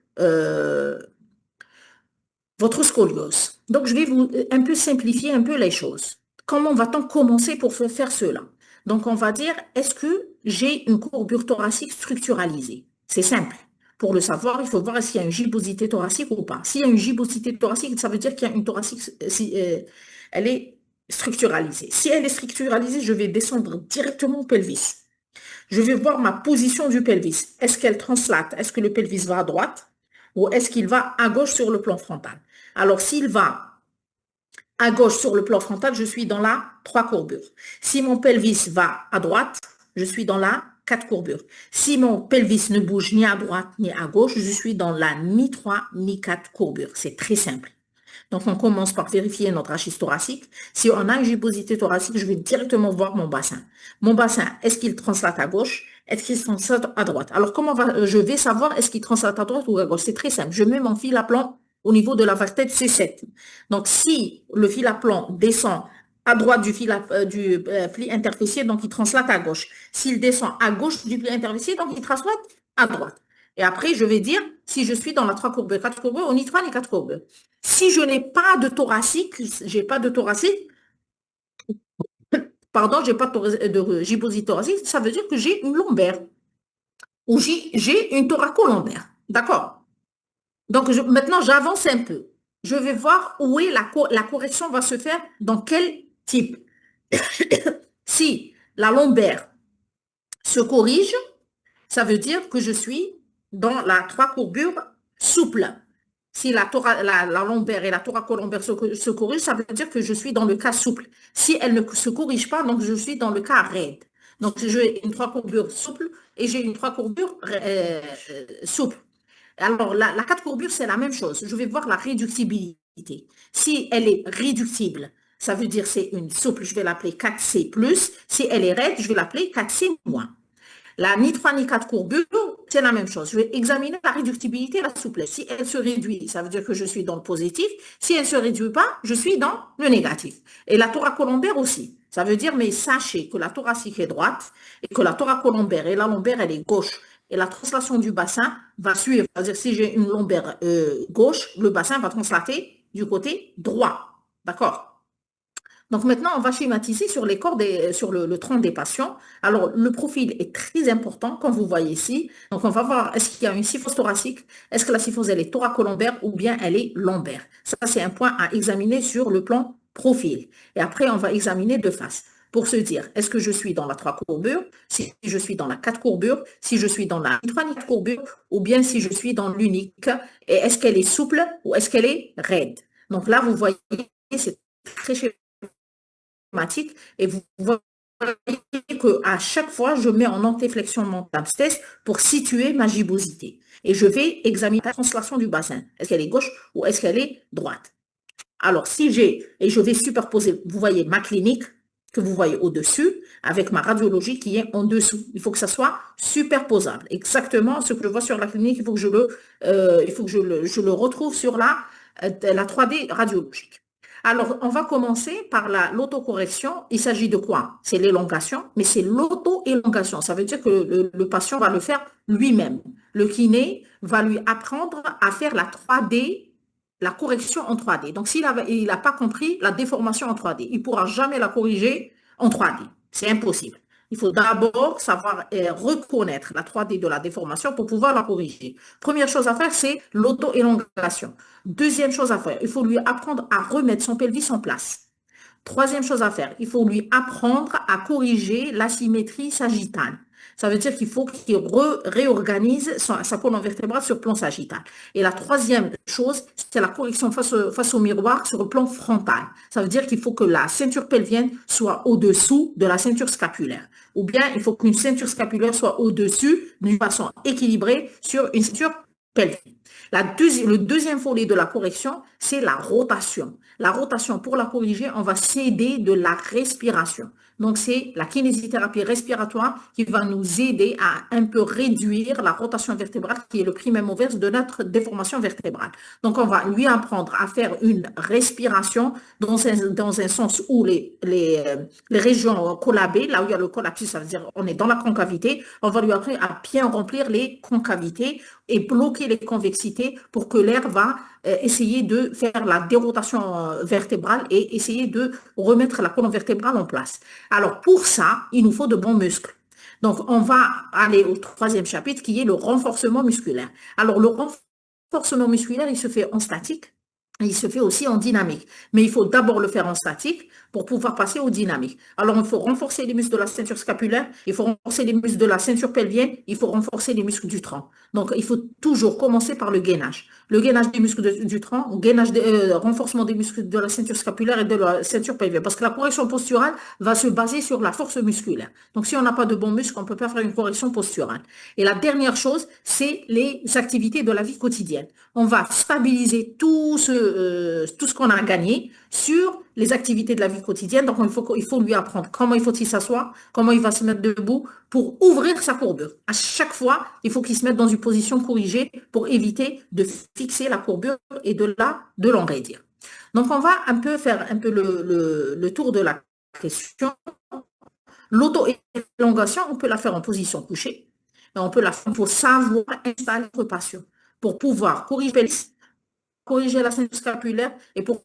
scoliose. Donc je vais vous un peu simplifier un peu les choses. Comment va-t-on commencer pour faire cela? Donc on va dire, est-ce que j'ai une courbure thoracique structuralisée? C'est simple. Pour le savoir, il faut voir s'il y a une gibbosité thoracique ou pas. S'il y a une gibbosité thoracique, ça veut dire qu'il y a une thoracique, elle est structuralisée. Si elle est structuralisée, je vais descendre directement au pelvis. Je vais voir ma position du pelvis. Est-ce qu'elle translate? Est-ce que le pelvis va à droite ou est-ce qu'il va à gauche sur le plan frontal? Alors, s'il va à gauche sur le plan frontal, je suis dans la 3 courbures. Si mon pelvis va à droite, je suis dans la 4 courbures. Si mon pelvis ne bouge ni à droite ni à gauche, je suis dans la ni 3 ni 4 courbures. C'est très simple. Donc, on commence par vérifier notre rachis thoracique. Si on a une gibbosité thoracique, je vais directement voir mon bassin. Mon bassin, est-ce qu'il translate à gauche? Est-ce qu'il translate à droite? Alors, je vais savoir est-ce qu'il translate à droite ou à gauche? C'est très simple. Je mets mon fil à plomb au niveau de la vertèbre C7. Donc, si le fil à plomb descend à droite du pli interfécier, donc il translate à gauche. S'il descend à gauche du pli interfécier, donc il translate à droite. Et après, je vais dire si je suis dans la 3 courbure, 4 courbure, on y 3 et 4 courbures. Si je n'ai pas de thoracique, j'ai pas de gyposie thoracique, ça veut dire que j'ai une lombaire ou j'ai une thoracolombaire. D'accord? Donc, maintenant, j'avance un peu. Je vais voir où est la correction va se faire, dans quel type. Si la lombaire se corrige, ça veut dire que je suis dans la 3 courbures souple. Si la lombaire et la thoracolombaire se corrigent, ça veut dire que je suis dans le cas souple. Si elle ne se corrige pas, donc je suis dans le cas raide. Donc, j'ai une 3 courbures souple et j'ai une 3 courbures souple. Alors, la 4 courbures, c'est la même chose. Je vais voir la réductibilité. Si elle est réductible, ça veut dire c'est une souple, je vais l'appeler 4C+. Si elle est raide, je vais l'appeler 4C-. La ni 3 ni 4 courbures, c'est la même chose. Je vais examiner la réductibilité et la souplesse. Si elle se réduit, ça veut dire que je suis dans le positif. Si elle ne se réduit pas, je suis dans le négatif. Et la thoracolombaire aussi. Ça veut dire, mais sachez que la thoracique est droite et que la thoracolombaire et la lombaire, elle est gauche. Et la translation du bassin va suivre. C'est-à-dire, si j'ai une lombaire gauche, le bassin va translater du côté droit. D'accord? Donc maintenant, on va schématiser sur les corps sur le tronc des patients. Alors, le profil est très important, comme vous voyez ici. Donc, on va voir, est-ce qu'il y a une syphose thoracique? Est-ce que la syphose, elle est thoracolombaire ou bien elle est lombaire? Ça, c'est un point à examiner sur le plan profil. Et après, on va examiner de face pour se dire, est-ce que je suis dans la 3 courbures, si je suis dans la 4 courbures, si je suis dans la 3 courbure, ou bien si je suis dans l'unique, et est-ce qu'elle est souple ou est-ce qu'elle est raide? Donc là, vous voyez, c'est très schématique, et vous voyez qu'à chaque fois, je mets en antéflexion mon abscesse pour situer ma gibbosité. Et je vais examiner la translation du bassin. Est-ce qu'elle est gauche ou est-ce qu'elle est droite? Alors, et je vais superposer, vous voyez ma clinique que vous voyez au-dessus avec ma radiologie qui est en dessous. Il faut que ça soit superposable. Exactement ce que je vois sur la clinique, il faut que je le retrouve sur la 3D radiologique. Alors, on va commencer par l'autocorrection. Il s'agit de quoi? C'est l'élongation, mais c'est l'auto-élongation. Ça veut dire que le patient va le faire lui-même. Le kiné va lui apprendre à faire la 3D, la correction en 3D. Donc, s'il n'a pas compris la déformation en 3D, il ne pourra jamais la corriger en 3D. C'est impossible. Il faut d'abord savoir reconnaître la 3D de la déformation pour pouvoir la corriger. Première chose à faire, c'est l'auto-élongation. Deuxième chose à faire, il faut lui apprendre à remettre son pelvis en place. Troisième chose à faire, il faut lui apprendre à corriger l'asymétrie sagittale. Ça veut dire qu'il faut qu'il réorganise sa colonne vertébrale sur le plan sagittal. Et la troisième chose, c'est la correction face au miroir sur le plan frontal. Ça veut dire qu'il faut que la ceinture pelvienne soit au-dessous de la ceinture scapulaire. Ou bien, il faut qu'une ceinture scapulaire soit au-dessus d'une façon équilibrée sur une ceinture pelvienne. Le deuxième volet de la correction, c'est la rotation. La rotation, pour la corriger, on va s'aider de la respiration. Donc, c'est la kinésithérapie respiratoire qui va nous aider à un peu réduire la rotation vertébrale, qui est le prime moverse de notre déformation vertébrale. Donc, on va lui apprendre à faire une respiration dans un sens où les régions collabées, là où il y a le collapsus, ça veut dire on est dans la concavité, on va lui apprendre à bien remplir les concavités et bloquer les convexités pour que l'air va essayer de faire la dérotation vertébrale et essayer de remettre la colonne vertébrale en place. Alors, pour ça, il nous faut de bons muscles. Donc, on va aller au troisième chapitre qui est le renforcement musculaire. Alors, le renforcement musculaire, il se fait en statique. Il se fait aussi en dynamique. Mais il faut d'abord le faire en statique pour pouvoir passer au dynamique. Alors, il faut renforcer les muscles de la ceinture scapulaire, il faut renforcer les muscles de la ceinture pelvienne, il faut renforcer les muscles du tronc. Donc, il faut toujours commencer par le gainage. Le gainage des muscles du tronc, renforcement des muscles de la ceinture scapulaire et de la ceinture pelvienne. Parce que la correction posturale va se baser sur la force musculaire. Donc, si on n'a pas de bons muscles, on ne peut pas faire une correction posturale. Et la dernière chose, c'est les activités de la vie quotidienne. On va stabiliser tout ce tout ce qu'on a gagné sur les activités de la vie quotidienne. Donc, il faut lui apprendre comment il faut-il s'asseoir, comment il va se mettre debout pour ouvrir sa courbure. À chaque fois, il faut qu'il se mette dans une position corrigée pour éviter de fixer la courbure et de l'enraidir. Donc, on va faire un peu le tour de la question. L'auto-élongation, on peut la faire en position couchée. Et on peut la faire pour savoir installer notre patient, pour pouvoir corriger la ceinture scapulaire et pour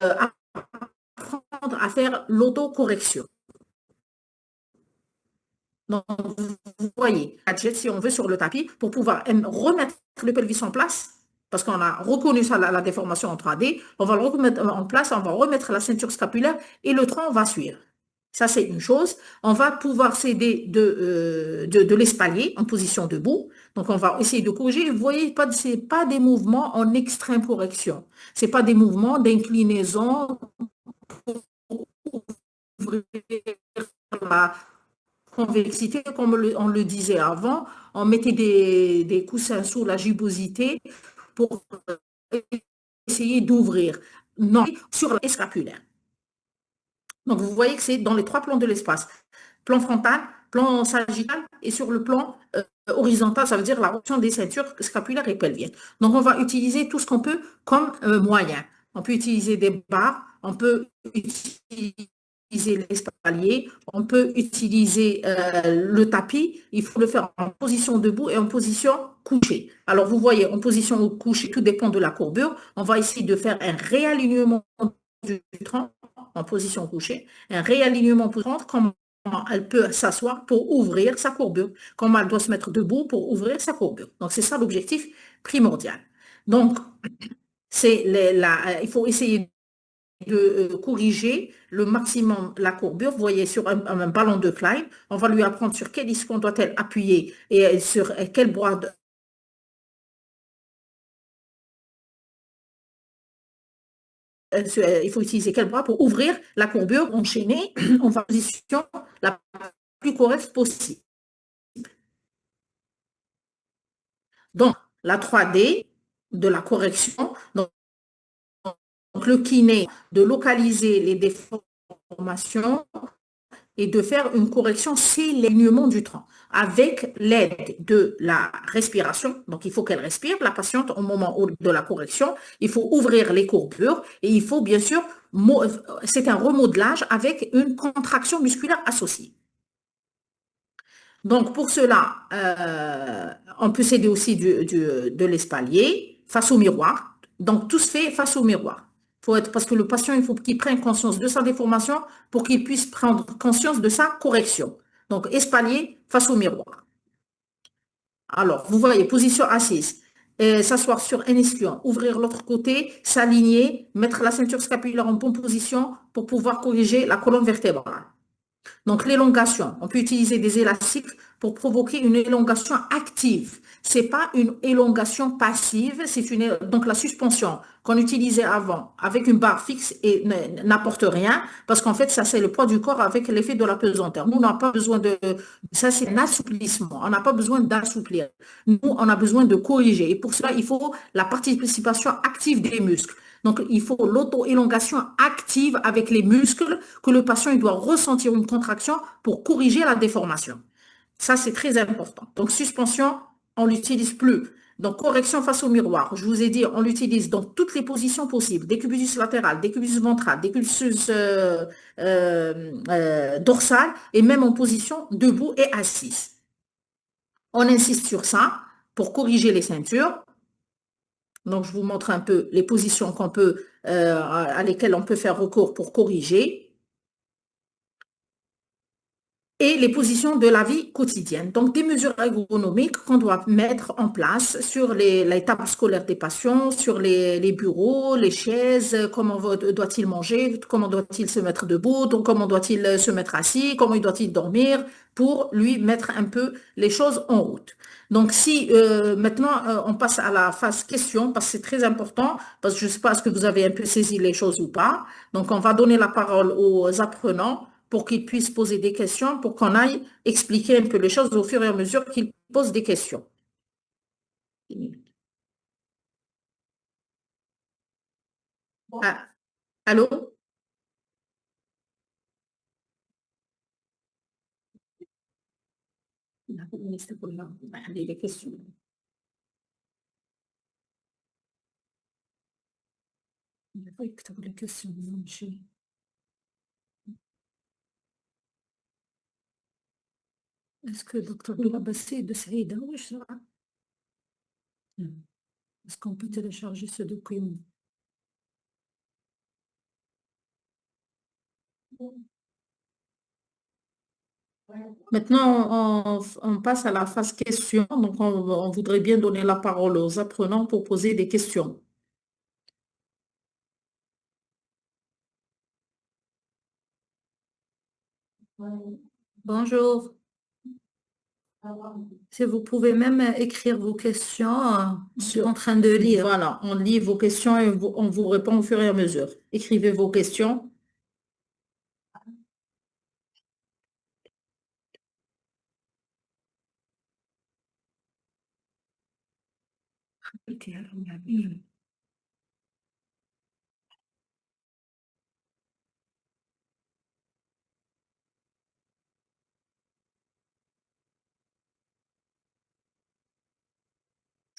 apprendre à faire l'autocorrection. Donc, vous voyez, si on veut sur le tapis, pour pouvoir remettre le pelvis en place, parce qu'on a reconnu ça, la déformation en 3D, on va le remettre en place, on va remettre la ceinture scapulaire et le tronc va suivre. Ça, c'est une chose. On va pouvoir s'aider de l'espalier en position debout. Donc, on va essayer de corriger. Vous voyez, ce n'est pas des mouvements en extrême correction. Ce n'est pas des mouvements d'inclinaison pour ouvrir la convexité, comme on le disait avant. On mettait des coussins sous la gibosité pour essayer d'ouvrir. Non, sur la scapulaire. Donc, vous voyez que c'est dans les 3 plans de l'espace. Plan frontal, plan sagittal et sur le plan horizontal, ça veut dire la rotation des ceintures scapulaires et pelviennes. Donc, on va utiliser tout ce qu'on peut comme moyen. On peut utiliser des barres, on peut utiliser l'espalier, on peut utiliser le tapis. Il faut le faire en position debout et en position couchée. Alors, vous voyez, en position couchée, tout dépend de la courbure. On va essayer de faire un réalignement du tronc en position couchée, un réalignement pour prendre comment elle peut s'asseoir pour ouvrir sa courbure, comment elle doit se mettre debout pour ouvrir sa courbure. Donc, c'est ça l'objectif primordial. Donc, il faut essayer de corriger le maximum la courbure. Vous voyez, sur un ballon de Klein, on va lui apprendre sur quel ischion doit-elle appuyer et sur quel bras il faut utiliser quel bras pour ouvrir la courbure enchaînée en position la plus correcte possible. Donc, la 3D de la correction, donc le kiné, de localiser les déformations et de faire une correction, c'est l'alignement du tronc avec l'aide de la respiration. Donc, il faut qu'elle respire, la patiente, au moment de la correction. Il faut ouvrir les courbures et il faut bien sûr, c'est un remodelage avec une contraction musculaire associée. Donc, pour cela, on peut s'aider aussi de l'espalier face au miroir. Donc, tout se fait face au miroir. Parce que le patient, il faut qu'il prenne conscience de sa déformation pour qu'il puisse prendre conscience de sa correction. Donc, espalier face au miroir. Alors, vous voyez, position assise. S'asseoir sur un ischion, ouvrir l'autre côté, s'aligner, mettre la ceinture scapulaire en bonne position pour pouvoir corriger la colonne vertébrale. Donc, l'élongation, on peut utiliser des élastiques pour provoquer une élongation active. Ce n'est pas une élongation passive, donc la suspension qu'on utilisait avant avec une barre fixe et n'apporte rien parce qu'en fait, ça c'est le poids du corps avec l'effet de la pesanteur. Nous, on n'a pas besoin ça c'est un assouplissement, on n'a pas besoin d'assouplir. Nous, on a besoin de corriger et pour cela, il faut la participation active des muscles. Donc, il faut l'auto-élongation active avec les muscles que le patient il doit ressentir une contraction pour corriger la déformation. Ça, c'est très important. Donc, suspension, on ne l'utilise plus. Donc, correction face au miroir. Je vous ai dit, on l'utilise dans toutes les positions possibles. Décubitus latéral, décubitus ventral, décubitus dorsal et même en position debout et assise. On insiste sur ça pour corriger les ceintures. Donc, je vous montre un peu les positions à lesquelles on peut faire recours pour corriger. Et les positions de la vie quotidienne. Donc, des mesures ergonomiques qu'on doit mettre en place sur les tables scolaires des patients, sur les bureaux, les chaises, comment doit-il manger, comment doit-il se mettre debout, donc comment doit-il se mettre assis, comment doit-il dormir, pour lui mettre un peu les choses en route. Donc, si maintenant, on passe à la phase question, parce que c'est très important, parce que je ne sais pas, est-ce que vous avez un peu saisi les choses ou pas. Donc, on va donner la parole aux apprenants pour qu'ils puissent poser des questions, pour qu'on aille expliquer un peu les choses au fur et à mesure qu'ils posent des questions. Ah, allô? Les questions. يكتب لي question نمشي. Est-ce que docteur Bilabassi de Saïda واش راه؟ Est-ce qu'on peut télécharger ce document? Maintenant, on passe à la phase question. Donc, on voudrait bien donner la parole aux apprenants pour poser des questions. Bonjour. Si vous pouvez même écrire vos questions, je suis en train de lire. Voilà, on lit vos questions et on vous répond au fur et à mesure. Écrivez vos questions.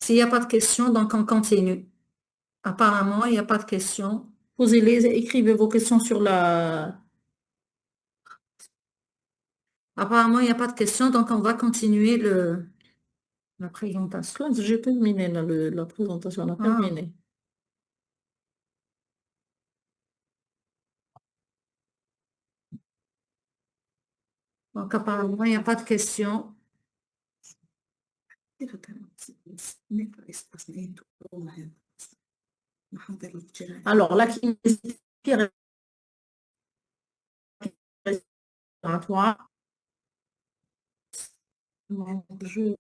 S'il n'y a pas de questions, donc on continue. Apparemment, il n'y a pas de questions. Posez-les, écrivez vos questions sur la... Apparemment, il n'y a pas de questions, donc on va continuer la présentation. J'ai terminé la présentation, on a terminé. Donc apparemment, il n'y a pas de questions. Alors, la kinésithérapie respiratoire. Je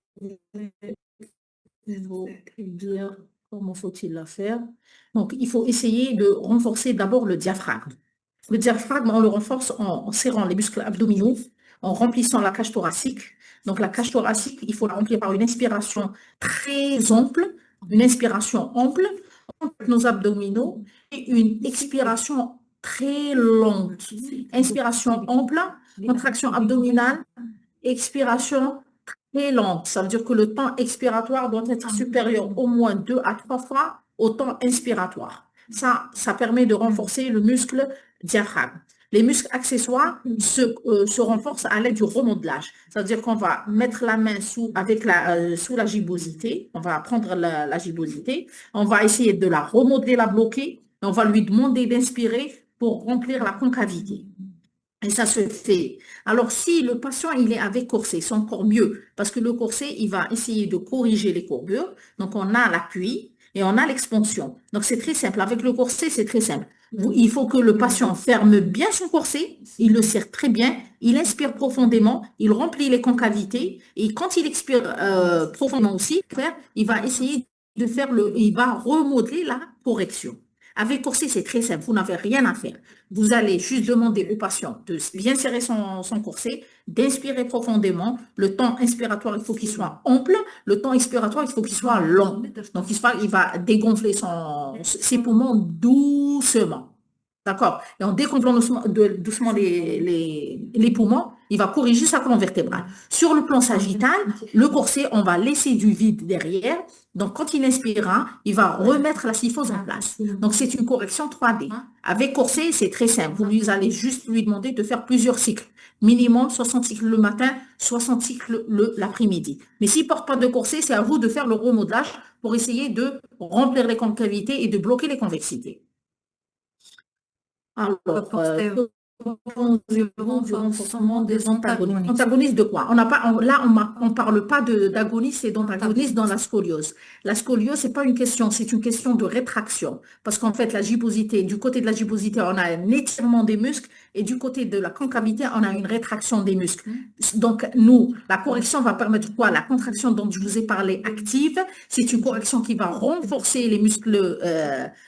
vais vous dire comment faut-il la faire. Donc, il faut essayer de renforcer d'abord le diaphragme. Le diaphragme, on le renforce en serrant les muscles abdominaux, en remplissant la cage thoracique. Donc, la cage thoracique, il faut la remplir par une inspiration très ample, une inspiration ample, nos abdominaux, et une expiration très longue. Inspiration ample, contraction abdominale, expiration très lente. Ça veut dire que le temps expiratoire doit être supérieur au moins 2 à 3 fois au temps inspiratoire. Ça permet de renforcer le muscle diaphragme. Les muscles accessoires se renforcent à l'aide du remodelage. C'est-à-dire qu'on va mettre la main sous la gibbosité. On va prendre la gibbosité. On va essayer de la remodeler, la bloquer. Et on va lui demander d'inspirer pour remplir la concavité. Et ça se fait. Alors, si le patient, il est avec corset, c'est encore mieux, parce que le corset, il va essayer de corriger les courbures. Donc, on a l'appui et on a l'expansion. Donc, c'est très simple. Avec le corset, c'est très simple. Il faut que le patient ferme bien son corset, il le serre très bien, il inspire profondément, il remplit les concavités, et quand il expire profondément aussi, il va essayer de faire il va remodeler la correction. Avec corset, c'est très simple, vous n'avez rien à faire. Vous allez juste demander au patient de bien serrer son corset, d'inspirer profondément. Le temps inspiratoire, il faut qu'il soit ample. Le temps expiratoire, il faut qu'il soit long. Donc, il va dégonfler ses poumons doucement. D'accord? Et en dégonflant doucement les poumons, il va corriger sa colonne vertébrale. Sur le plan sagittal, le corset, on va laisser du vide derrière. Donc, quand il inspirera, il va remettre la syphose en place. Donc, c'est une correction 3D. Avec corset, c'est très simple. Vous allez juste lui demander de faire plusieurs cycles. Minimum 60 cycles le matin, 60 cycles l'après-midi. Mais s'il ne porte pas de corset, c'est à vous de faire le remodelage pour essayer de remplir les concavités et de bloquer les convexités. Alors, du renforcement des antagonistes. Antagonistes de quoi? On parle pas d'agonistes et d'antagonistes dans la scoliose. La scoliose, c'est pas une question, c'est une question de rétraction. Parce qu'en fait, du côté de la gibbosité, on a un étirement des muscles et du côté de la concavité, on a une rétraction des muscles. Donc, la correction va permettre quoi? La contraction dont je vous ai parlé active, c'est une correction qui va renforcer les muscles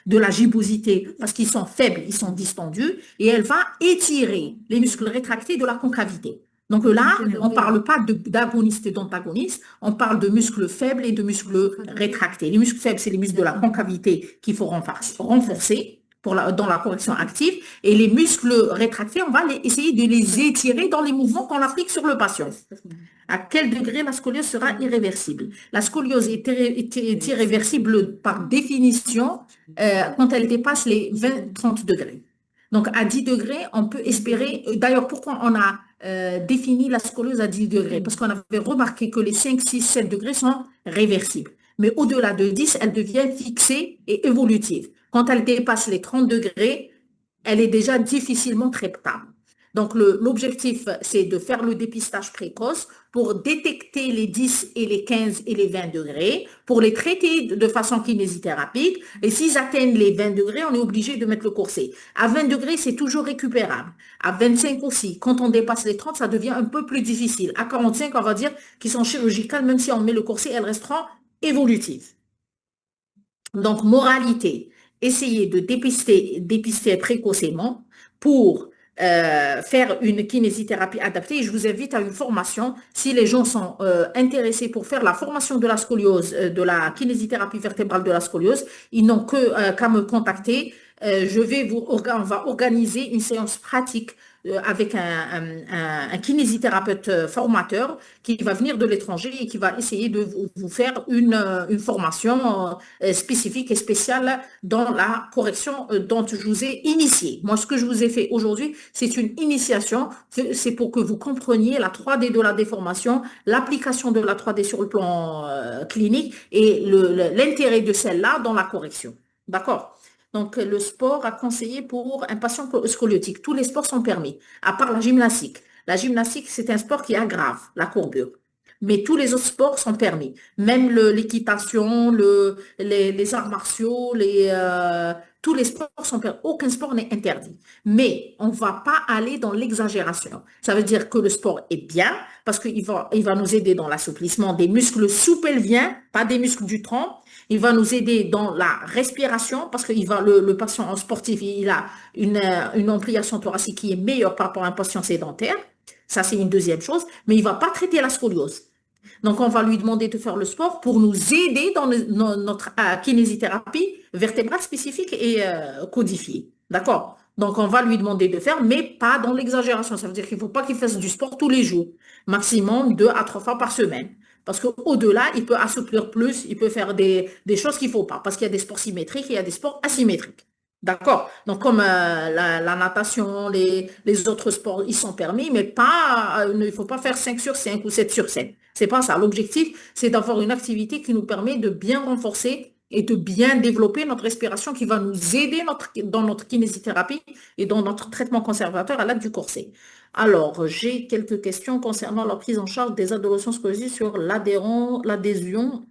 de la gibbosité parce qu'ils sont faibles, ils sont distendus, et elle va étirer les muscles rétractés de la concavité. Donc là, on ne parle pas d'agonistes et d'antagonistes, on parle de muscles faibles et de muscles rétractés. Les muscles faibles, c'est les muscles de la concavité qu'il faut renforcer dans la correction active. Et les muscles rétractés, on va essayer de les étirer dans les mouvements qu'on applique sur le patient. À quel degré la scoliose sera irréversible? La scoliose est irréversible par définition quand elle dépasse les 20-30 degrés. Donc, à 10 degrés, on peut espérer. D'ailleurs, pourquoi on a défini la scoliose à 10 degrés? Parce qu'on avait remarqué que les 5, 6, 7 degrés sont réversibles. Mais au-delà de 10, elle devient fixée et évolutive. Quand elle dépasse les 30 degrés, elle est déjà difficilement traitable. Donc, l'objectif, c'est de faire le dépistage précoce pour détecter les 10 et les 15 et les 20 degrés, pour les traiter de façon kinésithérapique. Et s'ils atteignent les 20 degrés, on est obligé de mettre le corset. À 20 degrés, c'est toujours récupérable. À 25 aussi. Quand on dépasse les 30, ça devient un peu plus difficile. À 45, on va dire qu'ils sont chirurgicales, même si on met le corset, elles resteront évolutives. Donc, moralité, essayez de dépister précocement pour faire une kinésithérapie adaptée. Et je vous invite à une formation. Si les gens sont intéressés pour faire la formation de la scoliose, de la kinésithérapie vertébrale de la scoliose, ils n'ont qu'à me contacter. On va organiser une séance pratique avec un kinésithérapeute formateur qui va venir de l'étranger et qui va essayer de vous faire une formation spécifique et spéciale dans la correction dont je vous ai initié. Moi, ce que je vous ai fait aujourd'hui, c'est une initiation. C'est pour que vous compreniez la 3D de la déformation, l'application de la 3D sur le plan clinique et l'intérêt de celle-là dans la correction. D'accord? Donc, le sport à conseiller pour un patient scoliotique. Tous les sports sont permis, à part la gymnastique. La gymnastique, c'est un sport qui aggrave la courbure. Mais tous les autres sports sont permis. Même l'équitation, les arts martiaux, tous les sports sont permis. Aucun sport n'est interdit. Mais on ne va pas aller dans l'exagération. Ça veut dire que le sport est bien parce qu'il va nous aider dans l'assouplissement des muscles sous-pelviens, pas des muscles du tronc. Il va nous aider dans la respiration parce que le patient sportif, il a une ampliation thoracique qui est meilleure par rapport à un patient sédentaire. Ça, c'est une deuxième chose. Mais il ne va pas traiter la scoliose. Donc, on va lui demander de faire le sport pour nous aider dans notre kinésithérapie vertébrale spécifique et codifiée. D'accord? Donc, on va lui demander de faire, mais pas dans l'exagération. Ça veut dire qu'il ne faut pas qu'il fasse du sport tous les jours. Maximum 2 à 3 fois par semaine. Parce qu'au-delà, il peut assouplir plus, il peut faire des choses qu'il ne faut pas. Parce qu'il y a des sports symétriques et il y a des sports asymétriques. D'accord? Donc, comme la natation, les autres sports, ils sont permis, mais pas, il ne faut pas faire 5 sur 5 ou 7 sur 7. C'est pas ça. L'objectif, c'est d'avoir une activité qui nous permet de bien renforcer et de bien développer notre respiration qui va nous aider dans notre kinésithérapie et dans notre traitement conservateur à l'aide du corset. Alors, j'ai quelques questions concernant la prise en charge des adolescents scoliosés sur l'adhésion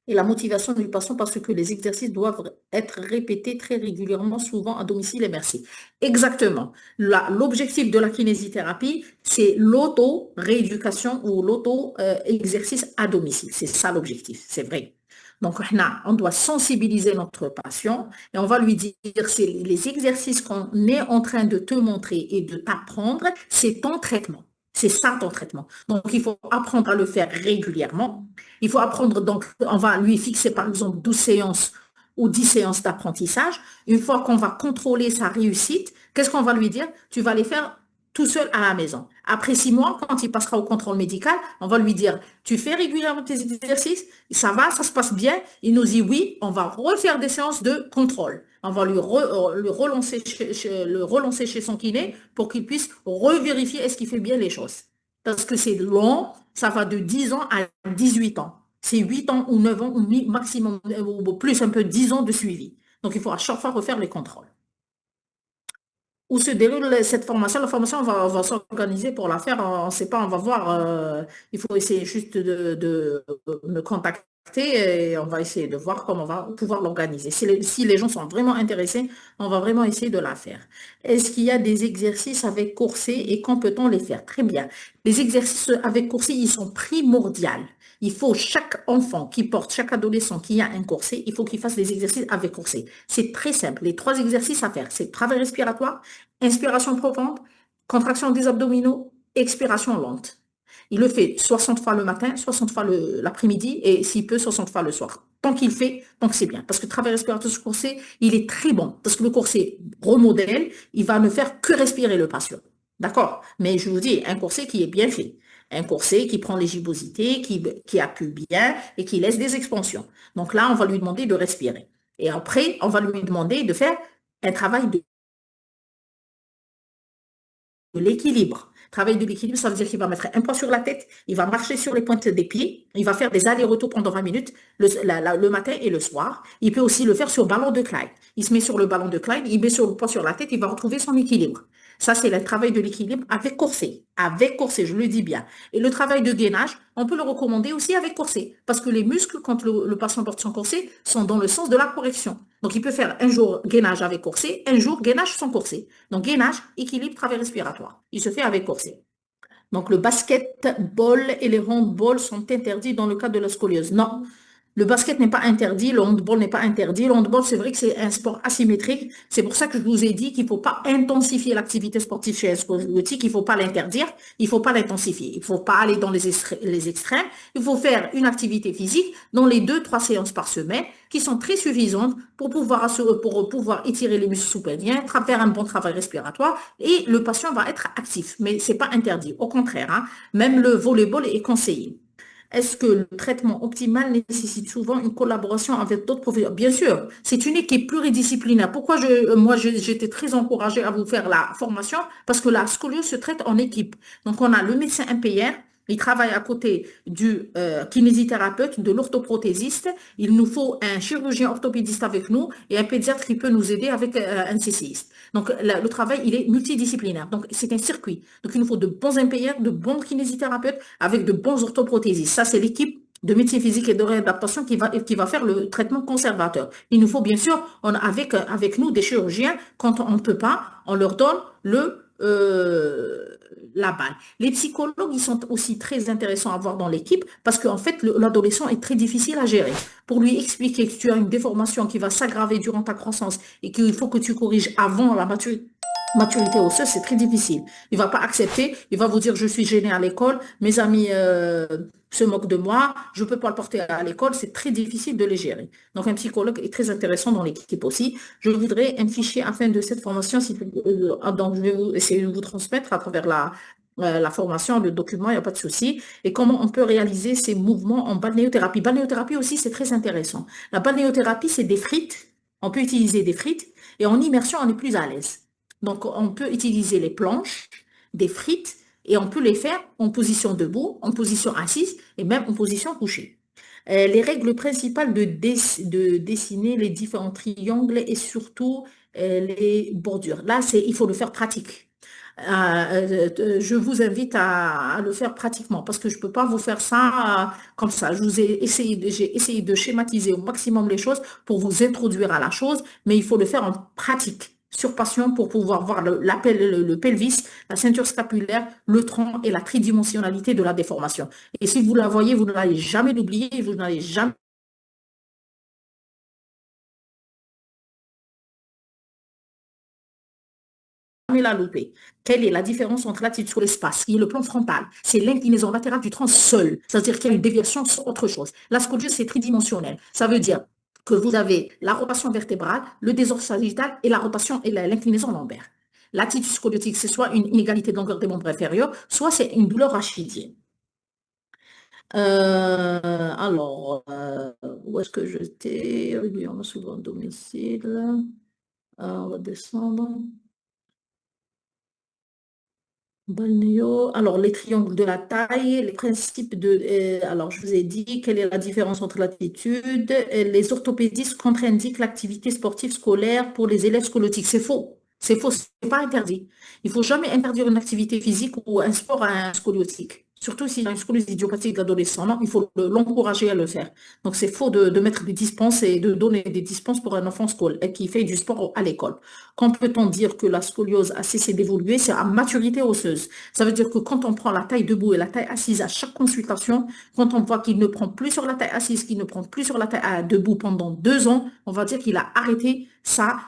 et la motivation du patient parce que les exercices doivent être répétés très régulièrement, souvent à domicile et merci. Exactement. L'objectif de la kinésithérapie, c'est l'auto-rééducation ou l'auto-exercice à domicile. C'est ça l'objectif, c'est vrai. Donc, on doit sensibiliser notre patient et on va lui dire, c'est les exercices qu'on est en train de te montrer et de t'apprendre, c'est ton traitement. C'est ça ton traitement. Donc, il faut apprendre à le faire régulièrement. Il faut apprendre, donc, on va lui fixer par exemple 12 séances ou 10 séances d'apprentissage. Une fois qu'on va contrôler sa réussite, qu'est-ce qu'on va lui dire? Tu vas les faire tout seul à la maison. Après 6 mois, quand il passera au contrôle médical, on va lui dire, tu fais régulièrement tes exercices, ça va, ça se passe bien. Il nous dit oui, on va refaire des séances de contrôle. On va le relancer chez son kiné pour qu'il puisse revérifier est-ce qu'il fait bien les choses. Parce que c'est long, ça va de 10 ans à 18 ans. C'est 8 ans ou 9 ans ou maximum, ou plus un peu 10 ans de suivi. Donc, il faut à chaque fois refaire les contrôles. Où se déroule cette formation? La formation, on va s'organiser pour la faire. On ne sait pas, on va voir. Il faut essayer juste de me contacter et on va essayer de voir comment on va pouvoir l'organiser. Si les gens sont vraiment intéressés, on va vraiment essayer de la faire. Est-ce qu'il y a des exercices avec corset et quand peut-on les faire? Très bien. Les exercices avec corset, ils sont primordiaux. Il faut chaque enfant qui porte, chaque adolescent qui a un corset, il faut qu'il fasse des exercices avec corset. C'est très simple. Les 3 exercices à faire, c'est travail respiratoire, inspiration profonde, contraction des abdominaux, expiration lente. Il le fait 60 fois le matin, 60 fois l'après-midi et s'il peut, 60 fois le soir. Tant qu'il fait, tant que c'est bien. Parce que le travail respiratoire sur corset, il est très bon. Parce que le corset remodèle, il va ne faire que respirer le patient. D'accord? Mais je vous dis, un corset qui est bien fait. Un corset qui prend les gibbosités, qui appuie bien et qui laisse des expansions. Donc là, on va lui demander de respirer. Et après, on va lui demander de faire un travail de l'équilibre. Travail de l'équilibre, ça veut dire qu'il va mettre un poids sur la tête, il va marcher sur les pointes des pieds, il va faire des allers-retours pendant 20 minutes le matin et le soir. Il peut aussi le faire sur ballon de Klein. Il se met sur le ballon de Klein, il met sur le poids sur la tête, il va retrouver son équilibre. Ça, c'est le travail de l'équilibre avec corset. Avec corset, je le dis bien. Et le travail de gainage, on peut le recommander aussi avec corset. Parce que les muscles, quand le patient porte son corset, sont dans le sens de la correction. Donc, il peut faire un jour gainage avec corset, un jour gainage sans corset. Donc, gainage, équilibre, travail respiratoire. Il se fait avec corset. Donc, le basketball et les handballs sont interdits dans le cas de la scoliose. Non, le basket n'est pas interdit, le handball n'est pas interdit. Le handball, c'est vrai que c'est un sport asymétrique. C'est pour ça que je vous ai dit qu'il ne faut pas intensifier l'activité sportive chez un scoliotique. Il ne faut pas l'interdire, il ne faut pas l'intensifier. Il ne faut pas aller dans les extrêmes. Il faut faire une activité physique dans les 2-3 séances par semaine qui sont très suffisantes pour pouvoir étirer les muscles sous-péniens, faire un bon travail respiratoire et le patient va être actif. Mais ce n'est pas interdit. Au contraire, hein, même le volleyball est conseillé. Est-ce que le traitement optimal nécessite souvent une collaboration avec d'autres professeurs? Bien sûr, c'est une équipe pluridisciplinaire. Pourquoi j'étais très encouragée à vous faire la formation? Parce que la scoliose se traite en équipe. Donc, on a le médecin MPR, il travaille à côté du kinésithérapeute, de l'orthoprothésiste. Il nous faut un chirurgien orthopédiste avec nous et un pédiatre qui peut nous aider avec un CCiste. Donc, le travail, il est multidisciplinaire. Donc, c'est un circuit. Donc, il nous faut de bons MPR, de bons kinésithérapeutes avec de bons orthoprothésistes. Ça, c'est l'équipe de médecine physique et de réadaptation qui va faire le traitement conservateur. Il nous faut bien sûr, avec nous des chirurgiens, quand on ne peut pas, on leur donne la balle. Les psychologues, ils sont aussi très intéressants à voir dans l'équipe parce qu'en fait, l'adolescent est très difficile à gérer. Pour lui expliquer que tu as une déformation qui va s'aggraver durant ta croissance et qu'il faut que tu corriges avant la maturité osseuse, c'est très difficile. Il ne va pas accepter, il va vous dire je suis gêné à l'école, mes amis se moquent de moi, je ne peux pas le porter à l'école, c'est très difficile de les gérer. Donc un psychologue est très intéressant dans l'équipe aussi. Je voudrais un fichier afin de cette formation, donc je vais essayer de vous transmettre à travers la formation, le document, il n'y a pas de souci. Et comment on peut réaliser ces mouvements en balnéothérapie. Balnéothérapie aussi, c'est très intéressant. La balnéothérapie, c'est des frites. On peut utiliser des frites et en immersion, on est plus à l'aise. Donc, on peut utiliser les planches, des frites, et on peut les faire en position debout, en position assise et même en position couchée. Les règles principales de dessiner les différents triangles et surtout les bordures. Là, il faut le faire pratique. Je vous invite à le faire pratiquement parce que je ne peux pas vous faire ça comme ça. J'ai essayé de schématiser au maximum les choses pour vous introduire à la chose, mais il faut le faire en pratique sur patient pour pouvoir voir le pelvis, la ceinture scapulaire, le tronc et la tridimensionnalité de la déformation. Et si vous la voyez, vous n'allez jamais l'oublier, vous n'allez jamais la louper. Quelle est la différence entre l'attitude sur l'espace, qui est le plan frontal? C'est l'inclinaison latérale du tronc seul. C'est-à-dire qu'il y a une déviation sur autre chose. La scoliose, c'est tridimensionnel. Ça veut dire que vous avez la rotation vertébrale, le désordre sagittal et la rotation et l'inclinaison lombaire. L'attitude scoliotique, c'est soit une inégalité de longueur des membres inférieurs, soit c'est une douleur rachidienne. Où est-ce que j'étais? Régulièrement souvent domicile. On va descendre. Balnéo. Alors, les triangles de la taille, les principes alors, je vous ai dit quelle est la différence entre l'attitude. Les orthopédistes contre-indiquent l'activité sportive scolaire pour les élèves scoliotiques. C'est faux. C'est faux, c'est pas interdit. Il ne faut jamais interdire une activité physique ou un sport à un scoliotique. Surtout s'il a une scoliose idiopathique de l'adolescent. Non, il faut l'encourager à le faire. Donc, c'est faux de mettre des dispenses et de donner des dispenses pour un enfant qui fait du sport à l'école. Quand peut-on dire que la scoliose a cessé d'évoluer? C'est à maturité osseuse. Ça veut dire que quand on prend la taille debout et la taille assise à chaque consultation, quand on voit qu'il ne prend plus sur la taille assise, qu'il ne prend plus sur la taille debout pendant 2 ans, on va dire qu'il a arrêté sa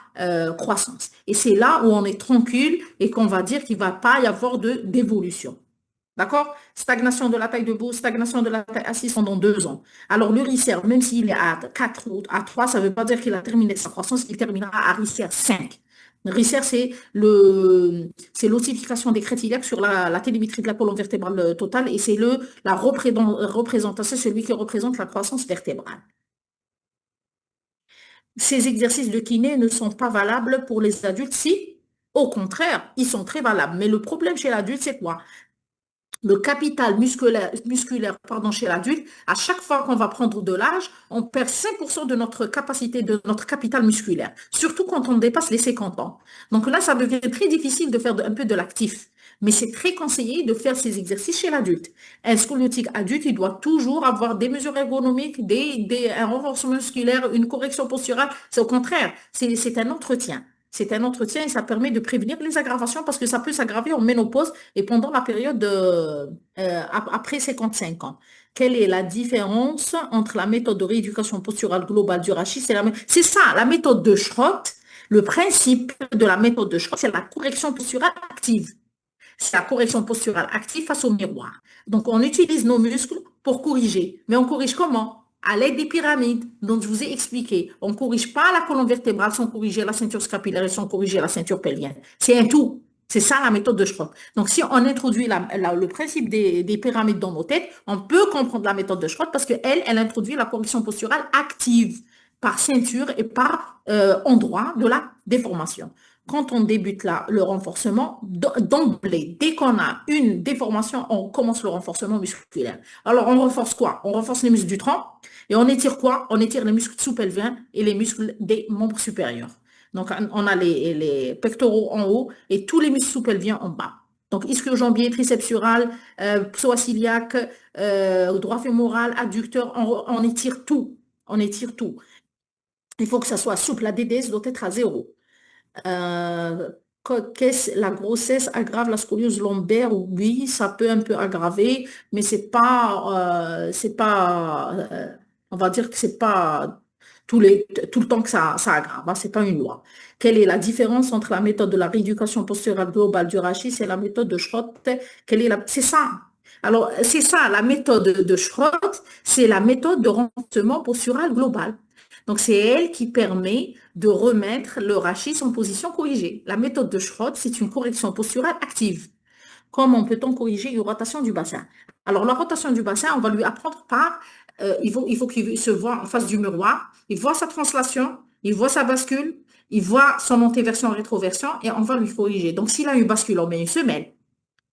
croissance. Et c'est là où on est tranquille et qu'on va dire qu'il ne va pas y avoir d'évolution. D'accord? Stagnation de la taille debout, stagnation de la taille assise pendant 2 ans. Alors, le RICER, même s'il est à 4 ou à 3, ça ne veut pas dire qu'il a terminé sa croissance, il terminera à RICER 5. Le RICER, c'est l'ossification des crêtes iliaques sur la télémétrie de la colonne vertébrale totale et c'est la représentation, celui qui représente la croissance vertébrale. Ces exercices de kiné ne sont pas valables pour les adultes si, au contraire, ils sont très valables. Mais le problème chez l'adulte, c'est quoi? Le capital musculaire chez l'adulte, à chaque fois qu'on va prendre de l'âge, on perd 5% de notre capacité, de notre capital musculaire, surtout quand on dépasse les 50 ans. Donc là, ça devient très difficile de faire un peu de l'actif. Mais c'est très conseillé de faire ces exercices chez l'adulte. Un scoliotique adulte, il doit toujours avoir des mesures ergonomiques, un renforcement musculaire, une correction posturale. C'est au contraire, c'est un entretien. C'est un entretien et ça permet de prévenir les aggravations parce que ça peut s'aggraver en ménopause et pendant la période après 55 ans. Quelle est la différence entre la méthode de rééducation posturale globale du rachis? C'est ça, la méthode de Schrott. Le principe de la méthode de Schrott, c'est la correction posturale active. C'est la correction posturale active face au miroir. Donc, on utilise nos muscles pour corriger. Mais on corrige comment? À l'aide des pyramides, dont je vous ai expliqué. On ne corrige pas la colonne vertébrale sans corriger la ceinture scapulaire et sans corriger la ceinture pelvienne. C'est un tout. C'est ça la méthode de Schrott. Donc, si on introduit le principe des pyramides dans nos têtes, on peut comprendre la méthode de Schrott parce qu'elle introduit la correction posturale active par ceinture et par endroit de la déformation. Quand on débute le renforcement, d'emblée, dès qu'on a une déformation, on commence le renforcement musculaire. Alors, on renforce quoi? On renforce les muscles du tronc et on étire quoi? On étire les muscles sous-pelviens et les muscles des membres supérieurs. Donc, on a les pectoraux en haut et tous les muscles sous-pelviens en bas. Donc, ischio-jambier, triceps sural, psoas iliaque, droit fémoral, adducteur, on étire tout. On étire tout. Il faut que ça soit souple. La DDS doit être à 0. La grossesse aggrave la scoliose lombaire? Oui, ça peut un peu aggraver, mais c'est pas, on va dire que c'est pas tout le temps que ça aggrave, hein, c'est pas une loi. Quelle est la différence entre la méthode de la rééducation posturale globale du rachis et la méthode de Schrott? C'est ça. Alors, c'est ça, la méthode de Schrott, c'est la méthode de renforcement postural global. Donc, c'est elle qui permet de remettre le rachis en position corrigée. La méthode de Schrott, c'est une correction posturale active. Comment peut-on corriger une rotation du bassin? Alors, la rotation du bassin, on va lui apprendre il faut qu'il se voit en face du miroir, il voit sa translation, il voit sa bascule, il voit son antéversion, rétroversion, et on va lui corriger. Donc, s'il a une bascule, on met une semelle,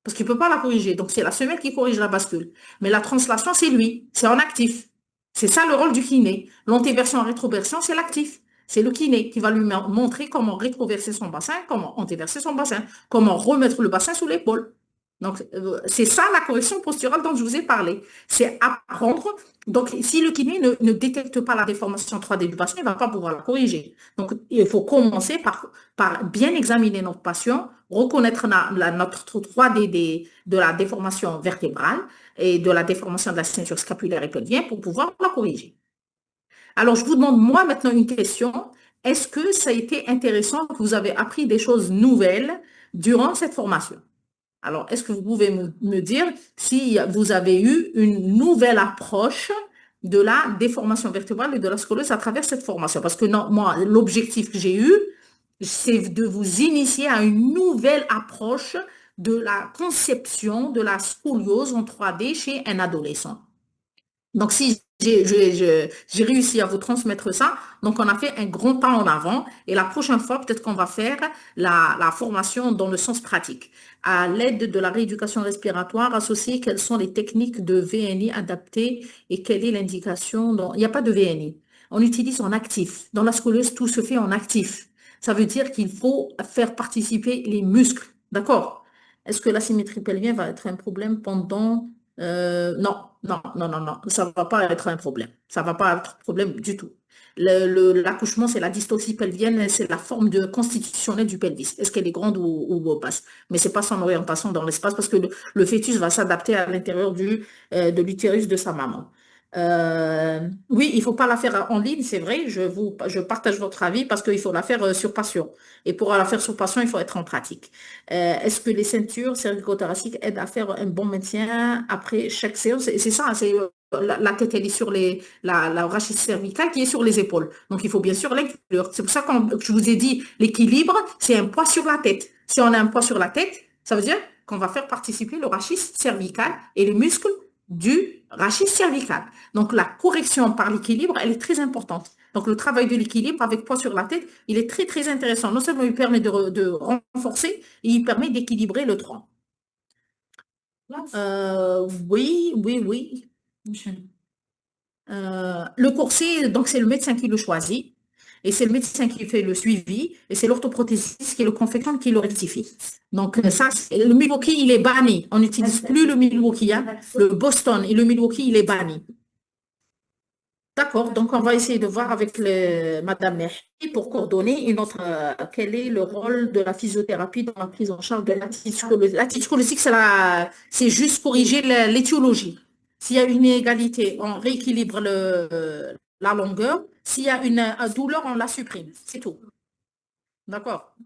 parce qu'il ne peut pas la corriger. Donc, c'est la semelle qui corrige la bascule. Mais la translation, c'est lui, c'est en actif. C'est ça le rôle du kiné. L'antéversion en rétroversion, c'est l'actif. C'est le kiné qui va lui montrer comment rétroverser son bassin, comment antéverser son bassin, comment remettre le bassin sous l'épaule. Donc, c'est ça la correction posturale dont je vous ai parlé. C'est apprendre. Donc, si le kiné ne détecte pas la déformation 3D du bassin, il ne va pas pouvoir la corriger. Donc, il faut commencer par bien examiner notre patient, reconnaître notre 3D de la déformation vertébrale et de la déformation de la ceinture scapulaire et pelvienne pour pouvoir la corriger. Alors, je vous demande, moi, maintenant une question. Est-ce que ça a été intéressant, que vous avez appris des choses nouvelles durant cette formation? Alors, est-ce que vous pouvez me dire si vous avez eu une nouvelle approche de la déformation vertébrale et de la scoliose à travers cette formation? Parce que non, moi, l'objectif que j'ai eu, c'est de vous initier à une nouvelle approche de la conception de la scoliose en 3D chez un adolescent. Donc, si j'ai réussi à vous transmettre ça, donc on a fait un grand pas en avant et la prochaine fois, peut-être qu'on va faire la formation dans le sens pratique. À l'aide de la rééducation respiratoire associée, quelles sont les techniques de VNI adaptées et quelle est l'indication? Il n'y a pas de VNI. On utilise en actif. Dans la scoliose, tout se fait en actif. Ça veut dire qu'il faut faire participer les muscles. D'accord? Est-ce que la symétrie pelvienne va être un problème pendant... non, ça ne va pas être un problème. Ça ne va pas être un problème du tout. L'accouchement, c'est la dystocie pelvienne, c'est la forme constitutionnelle du pelvis. Est-ce qu'elle est grande ou basse? Mais ce n'est pas son orientation dans l'espace parce que le fœtus va s'adapter à l'intérieur de l'utérus de sa maman. Oui, il ne faut pas la faire en ligne, c'est vrai, je partage votre avis parce qu'il faut la faire sur passion. Et pour la faire sur passion, il faut être en pratique. Est-ce que les ceintures cervico-thoraciques aident à faire un bon maintien après chaque séance? Et c'est ça, c'est la tête, elle est sur la rachis cervicale qui est sur les épaules. Donc, il faut bien sûr l'inclure. C'est pour ça que je vous ai dit, l'équilibre, c'est un poids sur la tête. Si on a un poids sur la tête, ça veut dire qu'on va faire participer le rachis cervical et les muscles du rachis cervical. Donc, la correction par l'équilibre, elle est très importante. Donc, le travail de l'équilibre avec poids sur la tête, il est très, très intéressant. Non seulement il permet de renforcer, il permet d'équilibrer le tronc. Oui, oui, oui. Le corset, donc, c'est le médecin qui le choisit. Et c'est le médecin qui fait le suivi. Et c'est l'orthoprothésiste qui le confectionne, qui le rectifie. Donc, ça, le Milwaukee, il est banni. On n'utilise plus le Milwaukee. Hein. Le Boston et le Milwaukee, il est banni. D'accord, donc on va essayer de voir avec Madame Merhi pour coordonner quel est le rôle de la physiothérapie dans la prise en charge de la scoliose. La scoliose, c'est juste corriger l'étiologie. S'il y a une inégalité, on rééquilibre la longueur. S'il y a une douleur, on la supprime. C'est tout. D'accord.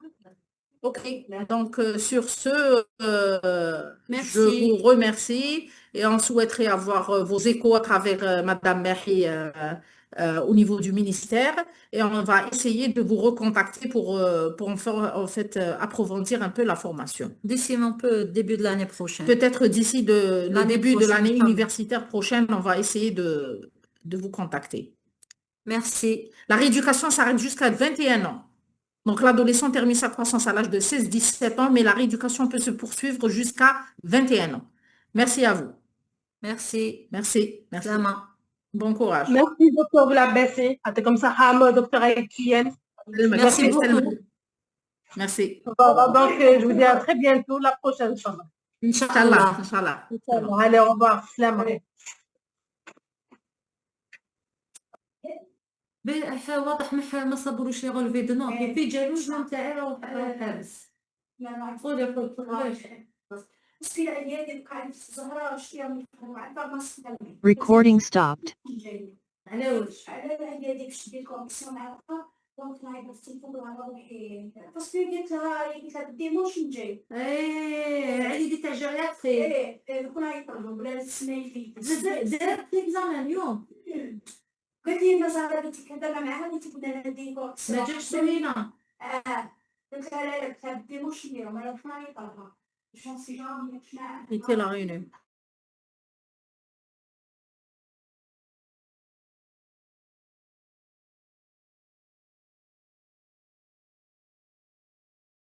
Ok, donc sur ce, je vous remercie et on souhaiterait avoir vos échos à travers Madame Merhi au niveau du ministère et on va essayer de vous recontacter pour en faire, en fait, approfondir un peu la formation. D'ici un peu début de l'année prochaine. Peut-être d'ici le L'année début de prochaine, l'année Inch'Allah. universitaire prochaine, on va essayer de vous contacter. Merci. La rééducation s'arrête jusqu'à 21 ans. Donc, l'adolescent termine sa croissance à l'âge de 16-17 ans, mais la rééducation peut se poursuivre jusqu'à 21 ans. Merci à vous. Merci. Merci. Merci. Salama. Bon courage. Merci, docteur Blabessi. C'était comme ça, docteur Etienne. Merci beaucoup. Merci. Voilà, donc, je vous dis à très bientôt, la prochaine fois. Inch'Allah. Inch'Allah. Allez, au revoir. Salam. واضح ما صبروش يغلفي دنو في جالوج نتاعي راه حابس قولي Recording stopped. علاوش عادي دي تاع جيرياتري درت ليكزامان اليوم قلت لي الناس قالت لي كذا معاها قلت لها نديكو ما جاش سوينا قلت لها لا لا كتبدي مش نديرو ما يطلع يطلع شنو سي جامي C'était la réunion.